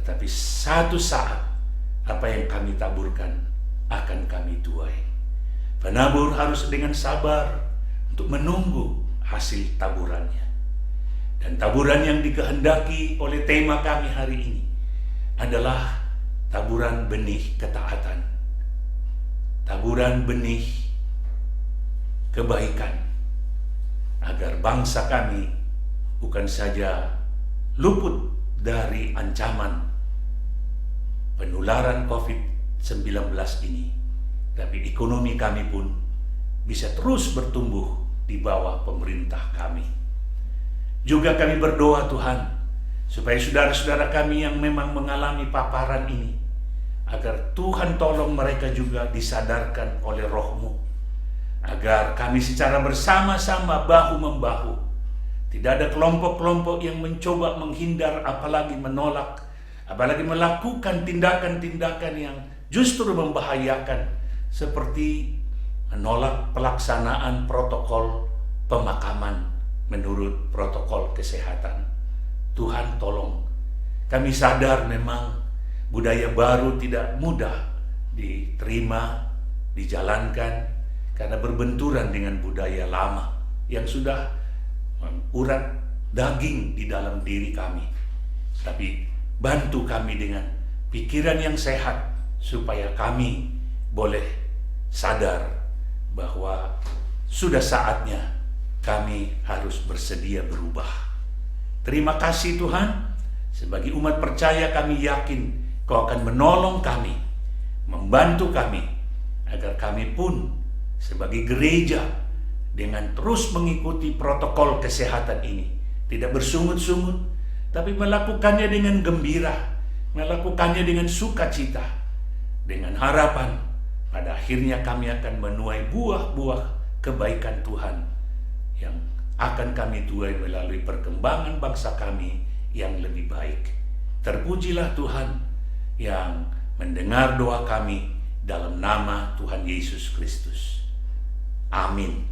Tetapi satu saat apa yang kami taburkan akan kami tuai. Penabur harus dengan sabar untuk menunggu hasil taburannya. Dan taburan yang dikehendaki oleh tema kami hari ini adalah taburan benih ketaatan. Taburan benih kebaikan. Agar bangsa kami bukan saja luput dari ancaman penularan COVID-19 ini, tapi ekonomi kami pun bisa terus bertumbuh di bawah pemerintah kami. Juga kami berdoa Tuhan, supaya saudara-saudara kami yang memang mengalami paparan ini, agar Tuhan tolong mereka juga disadarkan oleh Roh-Mu, agar kami secara bersama-sama bahu-membahu. Tidak ada kelompok-kelompok yang mencoba menghindar, apalagi menolak, apalagi melakukan tindakan-tindakan yang justru membahayakan, seperti menolak pelaksanaan protokol pemakaman menurut protokol kesehatan. Tuhan tolong, kami sadar memang budaya baru tidak mudah diterima, dijalankan, karena berbenturan dengan budaya lama yang sudah urat daging di dalam diri kami. Tapi bantu kami dengan pikiran yang sehat, supaya kami boleh sadar bahwa sudah saatnya kami harus bersedia berubah. Terima kasih Tuhan, sebagai umat percaya kami yakin Kau akan menolong kami, membantu kami, agar kami pun sebagai gereja dengan terus mengikuti protokol kesehatan ini, tidak bersungut-sungut, tapi melakukannya dengan gembira, melakukannya dengan sukacita, dengan harapan pada akhirnya kami akan menuai buah-buah kebaikan Tuhan yang akan kami tuai melalui perkembangan bangsa kami yang lebih baik. Terpujilah Tuhan yang mendengar doa kami dalam nama Tuhan Yesus Kristus. Amin.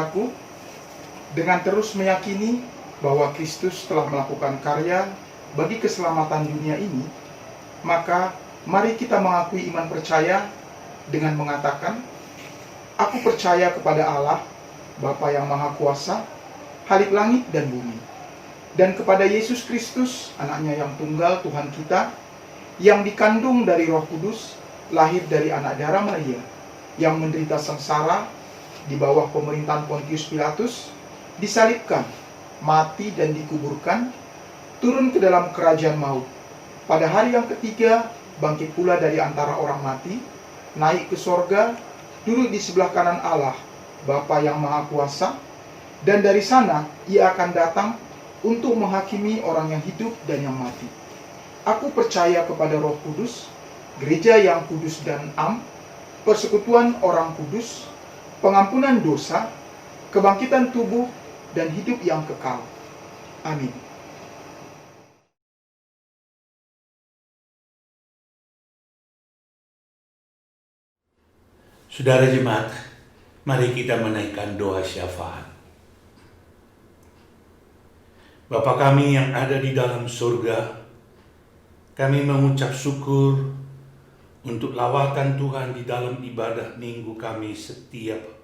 saudaraku, dengan terus meyakini bahwa Kristus telah melakukan karya bagi keselamatan dunia ini, maka mari kita mengakui iman percaya dengan mengatakan, "Aku percaya kepada Allah, Bapa yang Maha Kuasa, Khalik langit dan bumi, dan kepada Yesus Kristus, anaknya yang tunggal Tuhan kita, yang dikandung dari Roh Kudus, lahir dari anak darah Maria, yang menderita sengsara di bawah pemerintahan Pontius Pilatus, disalibkan, mati dan dikuburkan, turun ke dalam kerajaan maut. Pada hari yang ketiga, bangkit pula dari antara orang mati, naik ke sorga, duduk di sebelah kanan Allah, Bapa yang Maha Kuasa, dan dari sana ia akan datang untuk menghakimi orang yang hidup dan yang mati. Aku percaya kepada Roh Kudus, gereja yang kudus dan am, persekutuan orang kudus, pengampunan dosa, kebangkitan tubuh, dan hidup yang kekal. Amin. Saudara jemaat, mari kita menaikkan doa syafaat. Bapa kami yang ada di dalam surga, kami mengucap syukur untuk lawatan Tuhan di dalam ibadah minggu kami setiap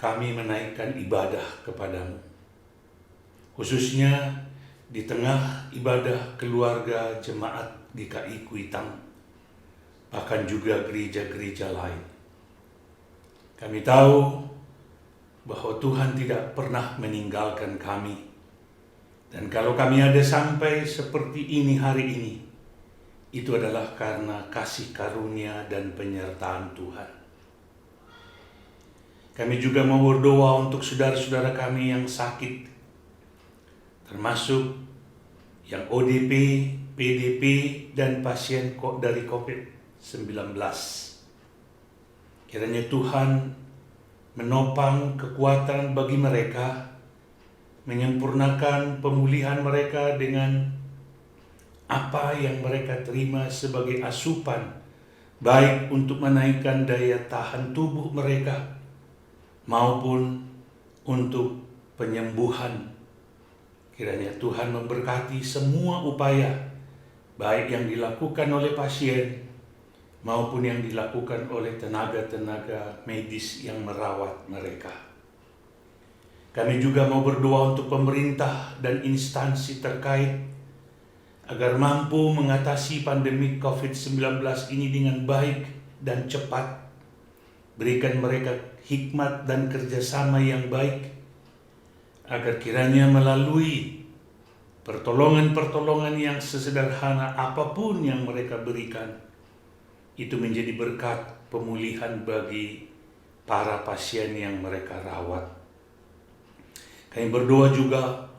kami menaikkan ibadah kepadamu. Khususnya di tengah ibadah keluarga jemaat GKI Kuitang, bahkan juga gereja-gereja lain. Kami tahu bahwa Tuhan tidak pernah meninggalkan kami. Dan kalau kami ada sampai seperti ini hari ini, itu adalah karena kasih karunia dan penyertaan Tuhan. Kami juga mau berdoa untuk saudara-saudara kami yang sakit, termasuk yang ODP, PDP, dan pasien dari COVID-19. Kiranya Tuhan menopang kekuatan bagi mereka, menyempurnakan pemulihan mereka dengan apa yang mereka terima sebagai asupan, baik untuk menaikkan daya tahan tubuh mereka, maupun untuk penyembuhan. Kiranya Tuhan memberkati semua upaya, baik yang dilakukan oleh pasien maupun yang dilakukan oleh tenaga-tenaga medis yang merawat mereka. Kami juga mau berdoa untuk pemerintah dan instansi terkait agar mampu mengatasi pandemi COVID-19 ini dengan baik dan cepat. Berikan mereka hikmat dan kerjasama yang baik, agar kiranya melalui pertolongan-pertolongan yang sesederhana apapun yang mereka berikan, itu menjadi berkat pemulihan bagi para pasien yang mereka rawat. Kami berdoa juga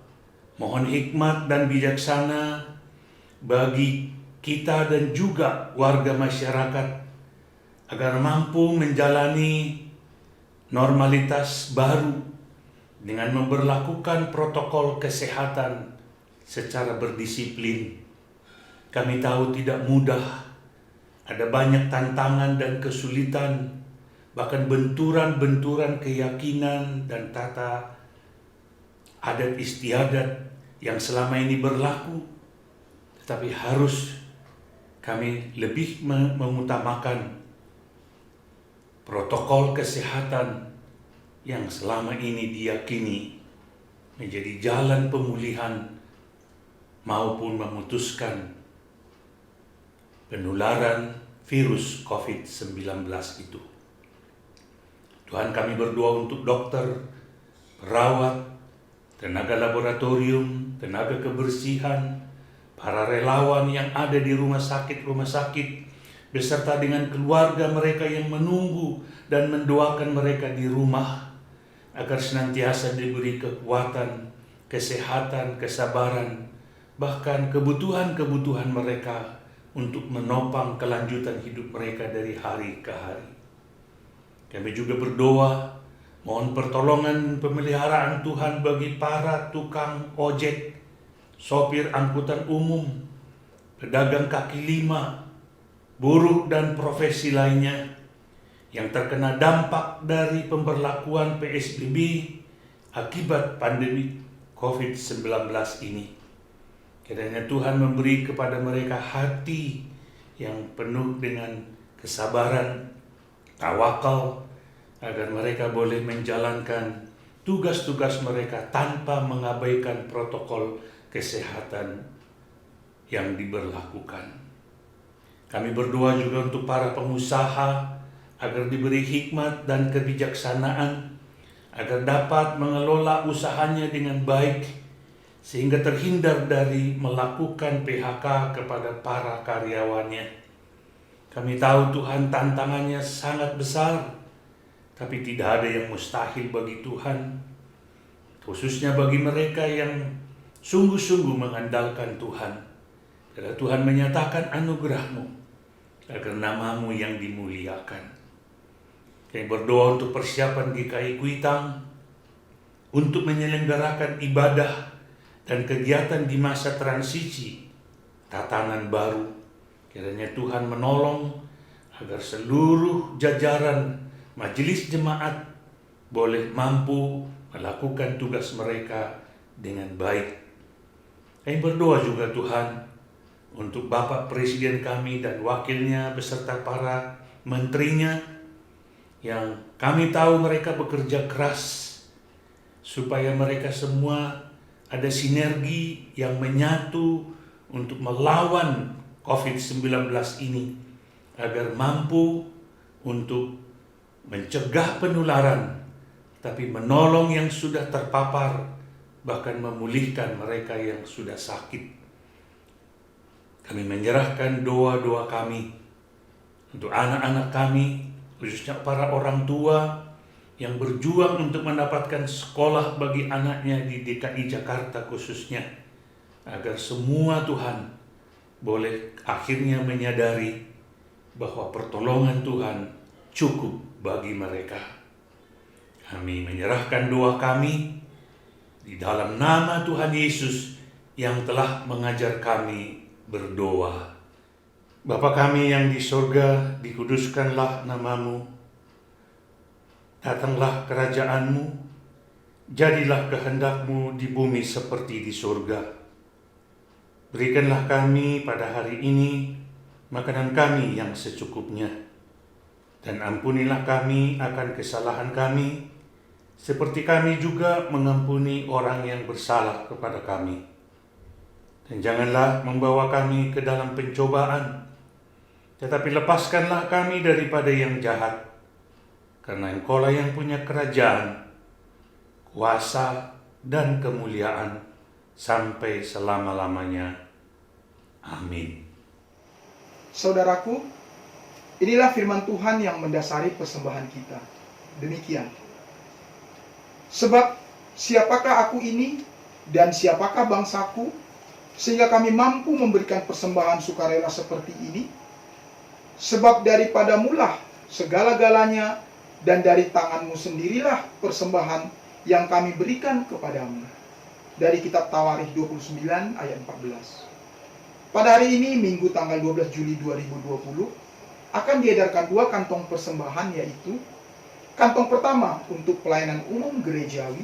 mohon hikmat dan bijaksana bagi kita dan juga warga masyarakat agar mampu menjalani normalitas baru dengan memberlakukan protokol kesehatan secara berdisiplin. Kami tahu tidak mudah, ada banyak tantangan dan kesulitan, bahkan benturan-benturan keyakinan dan tata adat istiadat yang selama ini berlaku, tetapi harus kami lebih mengutamakan protokol kesehatan yang selama ini diyakini menjadi jalan pemulihan maupun memutuskan penularan virus COVID-19 itu. Tuhan, kami berdoa untuk dokter, perawat, tenaga laboratorium, tenaga kebersihan, para relawan yang ada di rumah sakit, beserta dengan keluarga mereka yang menunggu dan mendoakan mereka di rumah, agar senantiasa diberi kekuatan, kesehatan, kesabaran, bahkan kebutuhan-kebutuhan mereka untuk menopang kelanjutan hidup mereka dari hari ke hari. Kami juga berdoa, mohon pertolongan pemeliharaan Tuhan bagi para tukang ojek, sopir angkutan umum, pedagang kaki lima, buruh dan profesi lainnya yang terkena dampak dari pemberlakuan PSBB akibat pandemi COVID-19 ini. Kiranya Tuhan memberi kepada mereka hati yang penuh dengan kesabaran, tawakal, agar mereka boleh menjalankan tugas-tugas mereka tanpa mengabaikan protokol kesehatan yang diberlakukan. Kami berdoa juga untuk para pengusaha agar diberi hikmat dan kebijaksanaan, agar dapat mengelola usahanya dengan baik, sehingga terhindar dari melakukan PHK kepada para karyawannya. Kami tahu Tuhan tantangannya sangat besar, tapi tidak ada yang mustahil bagi Tuhan, khususnya bagi mereka yang sungguh-sungguh mengandalkan Tuhan. Karena Tuhan menyatakan anugerah-Mu, agar nama-Mu yang dimuliakan. Kami berdoa untuk persiapan GKI Kuitang, untuk menyelenggarakan ibadah dan kegiatan di masa transisi tatanan baru. Kiranya Tuhan menolong agar seluruh jajaran majelis jemaat boleh mampu melakukan tugas mereka dengan baik. Kami berdoa juga Tuhan untuk Bapak Presiden kami dan wakilnya beserta para menterinya, yang kami tahu mereka bekerja keras supaya mereka semua ada sinergi yang menyatu untuk melawan COVID-19 ini, agar mampu untuk mencegah penularan, tapi menolong yang sudah terpapar, bahkan memulihkan mereka yang sudah sakit. Kami menyerahkan doa-doa kami untuk anak-anak kami, khususnya para orang tua yang berjuang untuk mendapatkan sekolah bagi anaknya di DKI Jakarta khususnya, agar semua Tuhan boleh akhirnya menyadari bahwa pertolongan Tuhan cukup bagi mereka. Kami menyerahkan doa kami di dalam nama Tuhan Yesus yang telah mengajar kami berdoa. Bapa kami yang di sorga, dikuduskanlah nama-Mu. Datanglah kerajaan-Mu, jadilah kehendak-Mu di bumi seperti di sorga. Berikanlah kami pada hari ini makanan kami yang secukupnya, dan ampunilah kami akan kesalahan kami, seperti kami juga mengampuni orang yang bersalah kepada kami. Dan janganlah membawa kami ke dalam pencobaan, tetapi lepaskanlah kami daripada yang jahat. Karena Engkaulah yang punya kerajaan, kuasa, dan kemuliaan sampai selama-lamanya. Amin. Saudaraku, inilah firman Tuhan yang mendasari persembahan kita. Demikian. Sebab siapakah aku ini dan siapakah bangsaku, sehingga kami mampu memberikan persembahan sukarela seperti ini? Sebab daripadamulah segala-galanya, dan dari tanganmu sendirilah persembahan yang kami berikan kepadamu. Dari kitab Tawarikh 29 ayat 14. Pada hari ini, Minggu tanggal 12 Juli 2020, akan diedarkan 2 kantong persembahan, yaitu kantong pertama untuk pelayanan umum gerejawi,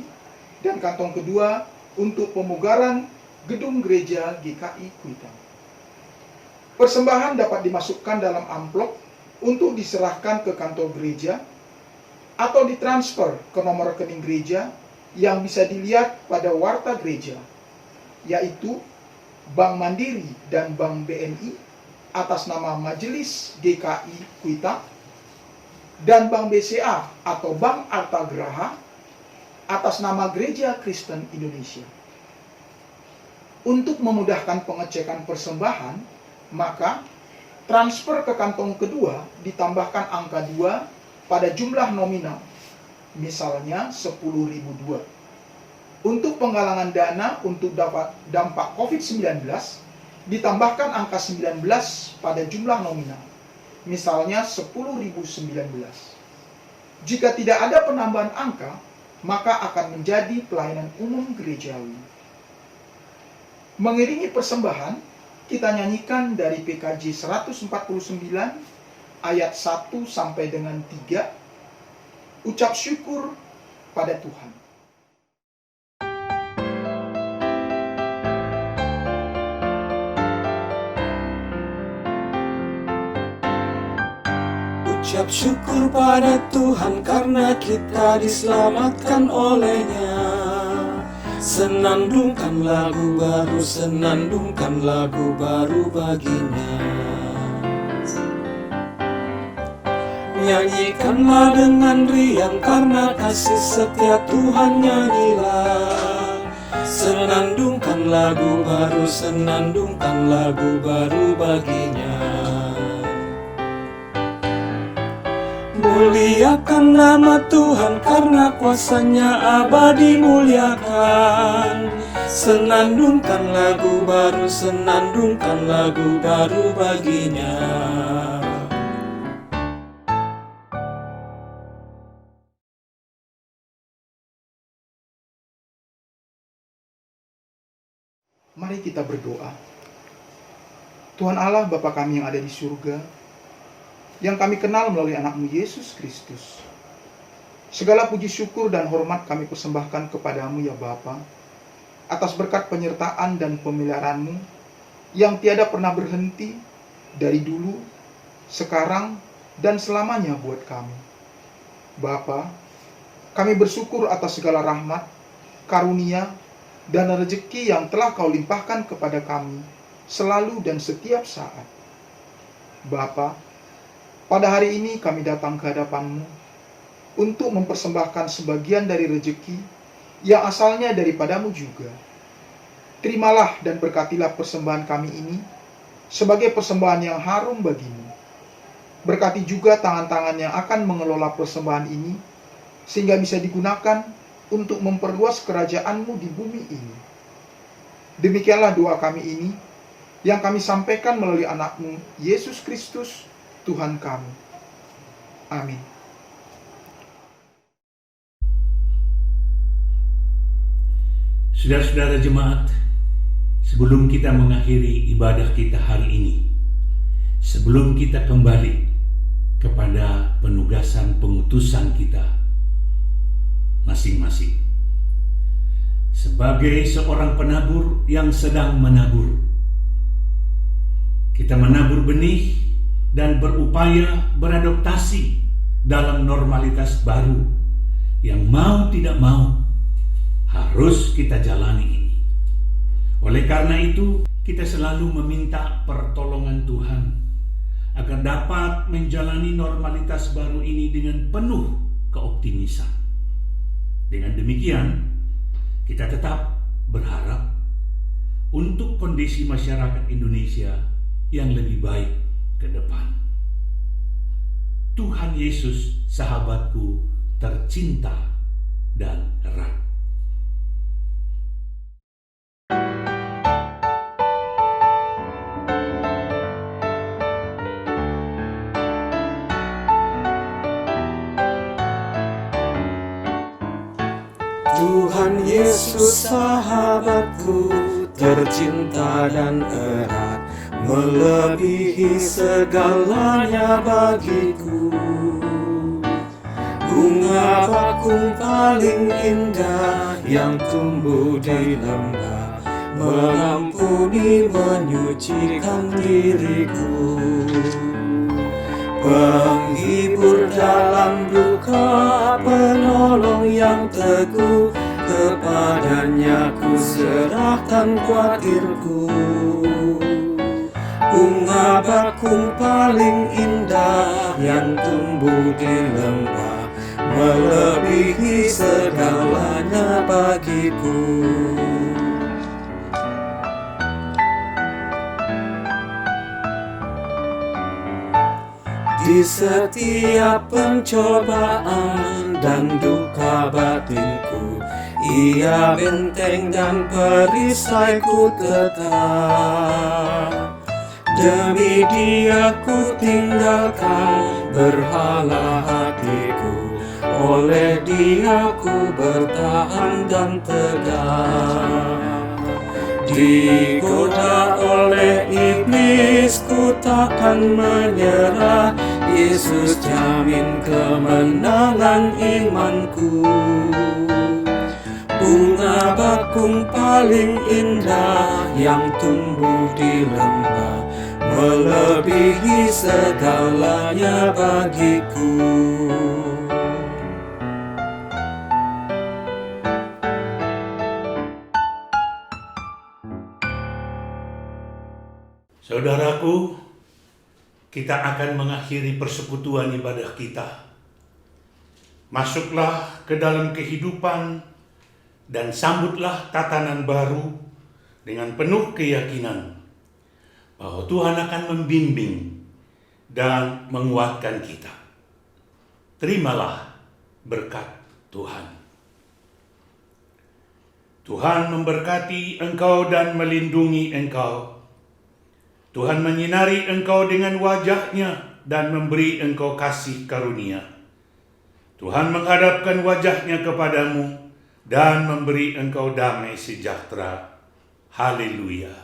dan kantong kedua untuk pemugaran gedung gereja GKI Kuitang. Persembahan dapat dimasukkan dalam amplop untuk diserahkan ke kantor gereja, atau ditransfer ke nomor rekening gereja yang bisa dilihat pada warta gereja, yaitu Bank Mandiri dan Bank BNI atas nama Majelis GKI Kuitang, dan Bank BCA atau Bank Arta Graha atas nama Gereja Kristen Indonesia. Untuk memudahkan pengecekan persembahan, maka transfer ke kantong kedua ditambahkan angka 2 pada jumlah nominal, misalnya 10.002. Untuk penggalangan dana untuk dampak COVID-19, ditambahkan angka 19 pada jumlah nominal, misalnya 10.019. Jika tidak ada penambahan angka, maka akan menjadi pelayanan umum gerejawi. Mengiringi persembahan, kita nyanyikan dari PKJ 149, ayat 1 sampai dengan 3, ucap syukur pada Tuhan. Ucap syukur pada Tuhan karena kita diselamatkan oleh-Nya. Senandungkan lagu baru, senandungkan lagu baru bagi-Nya. Nyanyikanlah dengan riang karena kasih setia Tuhan, nyanyilah. Senandungkan lagu baru, senandungkan lagu baru bagi-Nya. Muliakan nama Tuhan karena kuasa-Nya abadi, muliakan. Senandungkan lagu baru, senandungkan lagu baru bagi-Nya. Mari kita berdoa. Tuhan Allah, Bapa kami yang ada di surga, yang kami kenal melalui anak-Mu Yesus Kristus, segala puji syukur dan hormat kami persembahkan kepadamu ya Bapa, atas berkat penyertaan dan pemeliharaan-Mu yang tiada pernah berhenti dari dulu, sekarang, dan selamanya buat kami. Bapa, kami bersyukur atas segala rahmat, karunia, dan rezeki yang telah Kau limpahkan kepada kami selalu dan setiap saat. Bapa, pada hari ini kami datang ke hadapan-Mu untuk mempersembahkan sebagian dari rezeki yang asalnya daripada-Mu juga. Terimalah dan berkatilah persembahan kami ini sebagai persembahan yang harum bagi-Mu. Berkati juga tangan-tangan yang akan mengelola persembahan ini, sehingga bisa digunakan untuk memperluas kerajaan-Mu di bumi ini. Demikianlah doa kami ini, yang kami sampaikan melalui anak-Mu, Yesus Kristus, Tuhan kami. Amin. Saudara-saudara jemaat, sebelum kita mengakhiri ibadah kita hari ini, sebelum kita kembali kepada penugasan pengutusan kita masing-masing, sebagai seorang penabur yang sedang menabur, kita menabur benih dan berupaya beradaptasi dalam normalitas baru yang mau tidak mau harus kita jalani ini. Oleh karena itu, kita selalu meminta pertolongan Tuhan agar dapat menjalani normalitas baru ini dengan penuh keoptimisan. Dengan demikian, kita tetap berharap untuk kondisi masyarakat Indonesia yang lebih baik ke depan. Tuhan Yesus, sahabatku tercinta dan erat. Tuhan Yesus, sahabatku tercinta dan erat, melebihi segalanya bagiku. Bunga bakung paling indah yang tumbuh di lembah, mengampuni, menyucikan diriku. Penghibur dalam duka, penolong yang teguh, kepadanya ku serahkan kuatirku. Bunga bakung paling indah yang tumbuh di lembah, melebihi segalanya bagiku. Di setiap pencobaan dan duka batinku, Ia benteng dan perisaiku tetap. Demi Dia ku tinggalkan berhala hatiku, oleh Dia ku bertahan dan tegak. Digoda oleh iblis ku takkan menyerah, Yesus jamin kemenangan imanku. Bunga bakung paling indah yang tumbuh di lembah, melebihi segalanya bagiku. Saudaraku, kita akan mengakhiri persekutuan ibadah kita. Masuklah ke dalam kehidupan dan sambutlah tatanan baru dengan penuh keyakinan bahwa Tuhan akan membimbing dan menguatkan kita. Terimalah berkat Tuhan. Tuhan memberkati engkau dan melindungi engkau. Tuhan menyinari engkau dengan wajah-Nya dan memberi engkau kasih karunia. Tuhan menghadapkan wajah-Nya kepadamu dan memberi engkau damai sejahtera. Haleluya.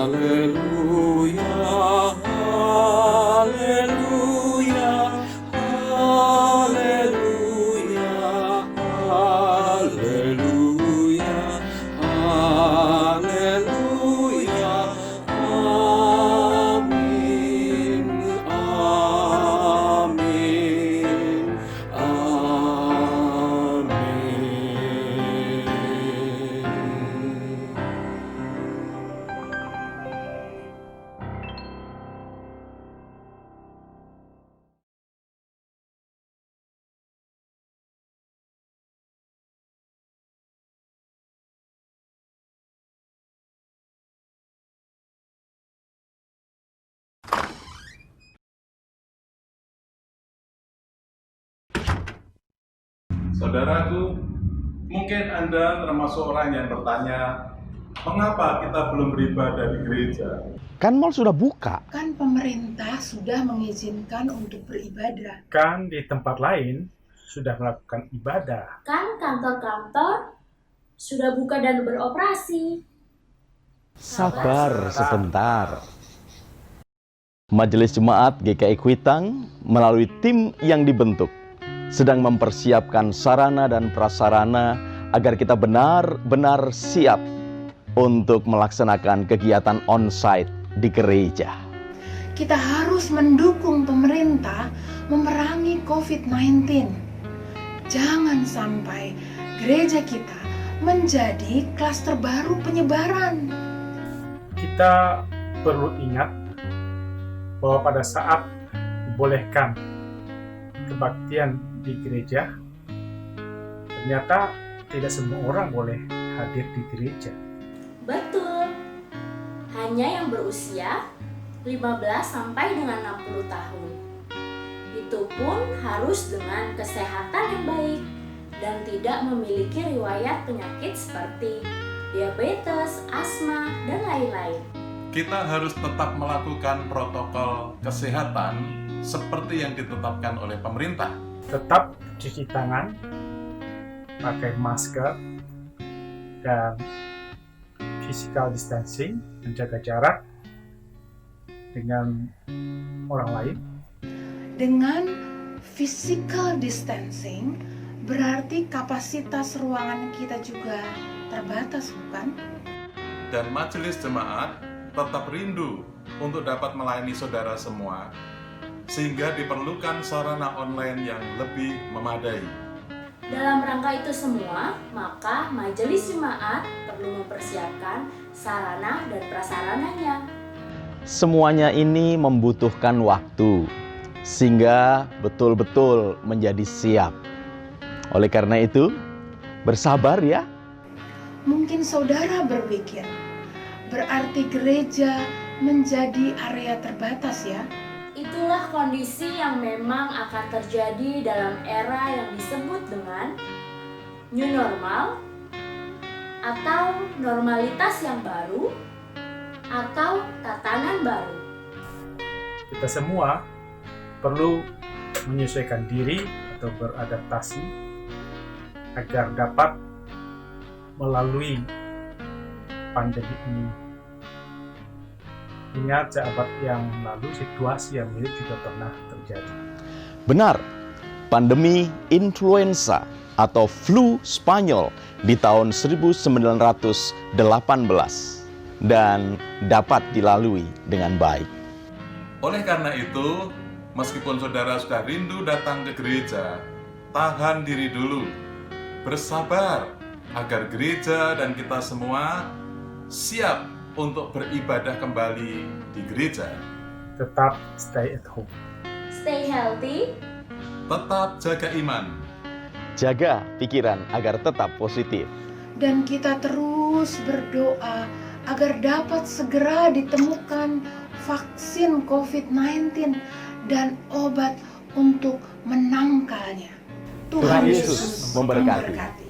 Haleluya, haleluya, haleluya, haleluya, haleluya, amin, amin, amin. Saudaraku, mungkin Anda termasuk orang yang bertanya, mengapa kita belum beribadah di gereja? Kan mall sudah buka. Kan pemerintah sudah mengizinkan untuk beribadah. Kan di tempat lain sudah melakukan ibadah. Kan kantor-kantor sudah buka dan beroperasi. Sabar sebentar. Majelis Jemaat GKI Kuitang melalui tim yang dibentuk sedang mempersiapkan sarana dan prasarana agar kita benar-benar siap untuk melaksanakan kegiatan onsite di gereja. Kita harus mendukung pemerintah memerangi COVID-19. Jangan sampai gereja kita menjadi klaster baru penyebaran. Kita perlu ingat bahwa pada saat dibolehkan kebaktian di gereja, ternyata tidak semua orang boleh hadir di gereja. Betul. Hanya yang berusia 15 sampai dengan 60 tahun. Itu pun harus dengan kesehatan yang baik dan tidak memiliki riwayat penyakit seperti diabetes, asma, dan lain-lain. Kita harus tetap melakukan protokol kesehatan seperti yang ditetapkan oleh pemerintah. Tetap cuci tangan, pakai masker, dan physical distancing, menjaga jarak dengan orang lain. Dengan physical distancing berarti kapasitas ruangan kita juga terbatas, bukan? Dan majelis jemaat tetap rindu untuk dapat melayani saudara semua, sehingga diperlukan sarana online yang lebih memadai. Dalam rangka itu semua, maka majelis jemaat perlu mempersiapkan sarana dan prasarananya. Semuanya ini membutuhkan waktu, sehingga betul-betul menjadi siap. Oleh karena itu, bersabar ya. Mungkin saudara berpikir, berarti gereja menjadi area terbatas ya? Itulah kondisi yang memang akan terjadi dalam era yang disebut dengan new normal, atau normalitas yang baru, atau tatanan baru. Kita semua perlu menyesuaikan diri atau beradaptasi agar dapat melalui pandemi ini Ingat seabad yang lalu situasi yang mirip juga pernah terjadi. Benar, pandemi influenza atau flu Spanyol di tahun 1918 dan dapat dilalui dengan baik. Oleh karena itu, meskipun saudara sudah rindu datang ke gereja, tahan diri dulu, bersabar agar gereja dan kita semua siap untuk beribadah kembali di gereja. Tetap stay at home. Stay healthy. Tetap jaga iman. Jaga pikiran agar tetap positif. Dan kita terus berdoa agar dapat segera ditemukan vaksin COVID-19 dan obat untuk menangkalnya. Tuhan Yesus memberkati.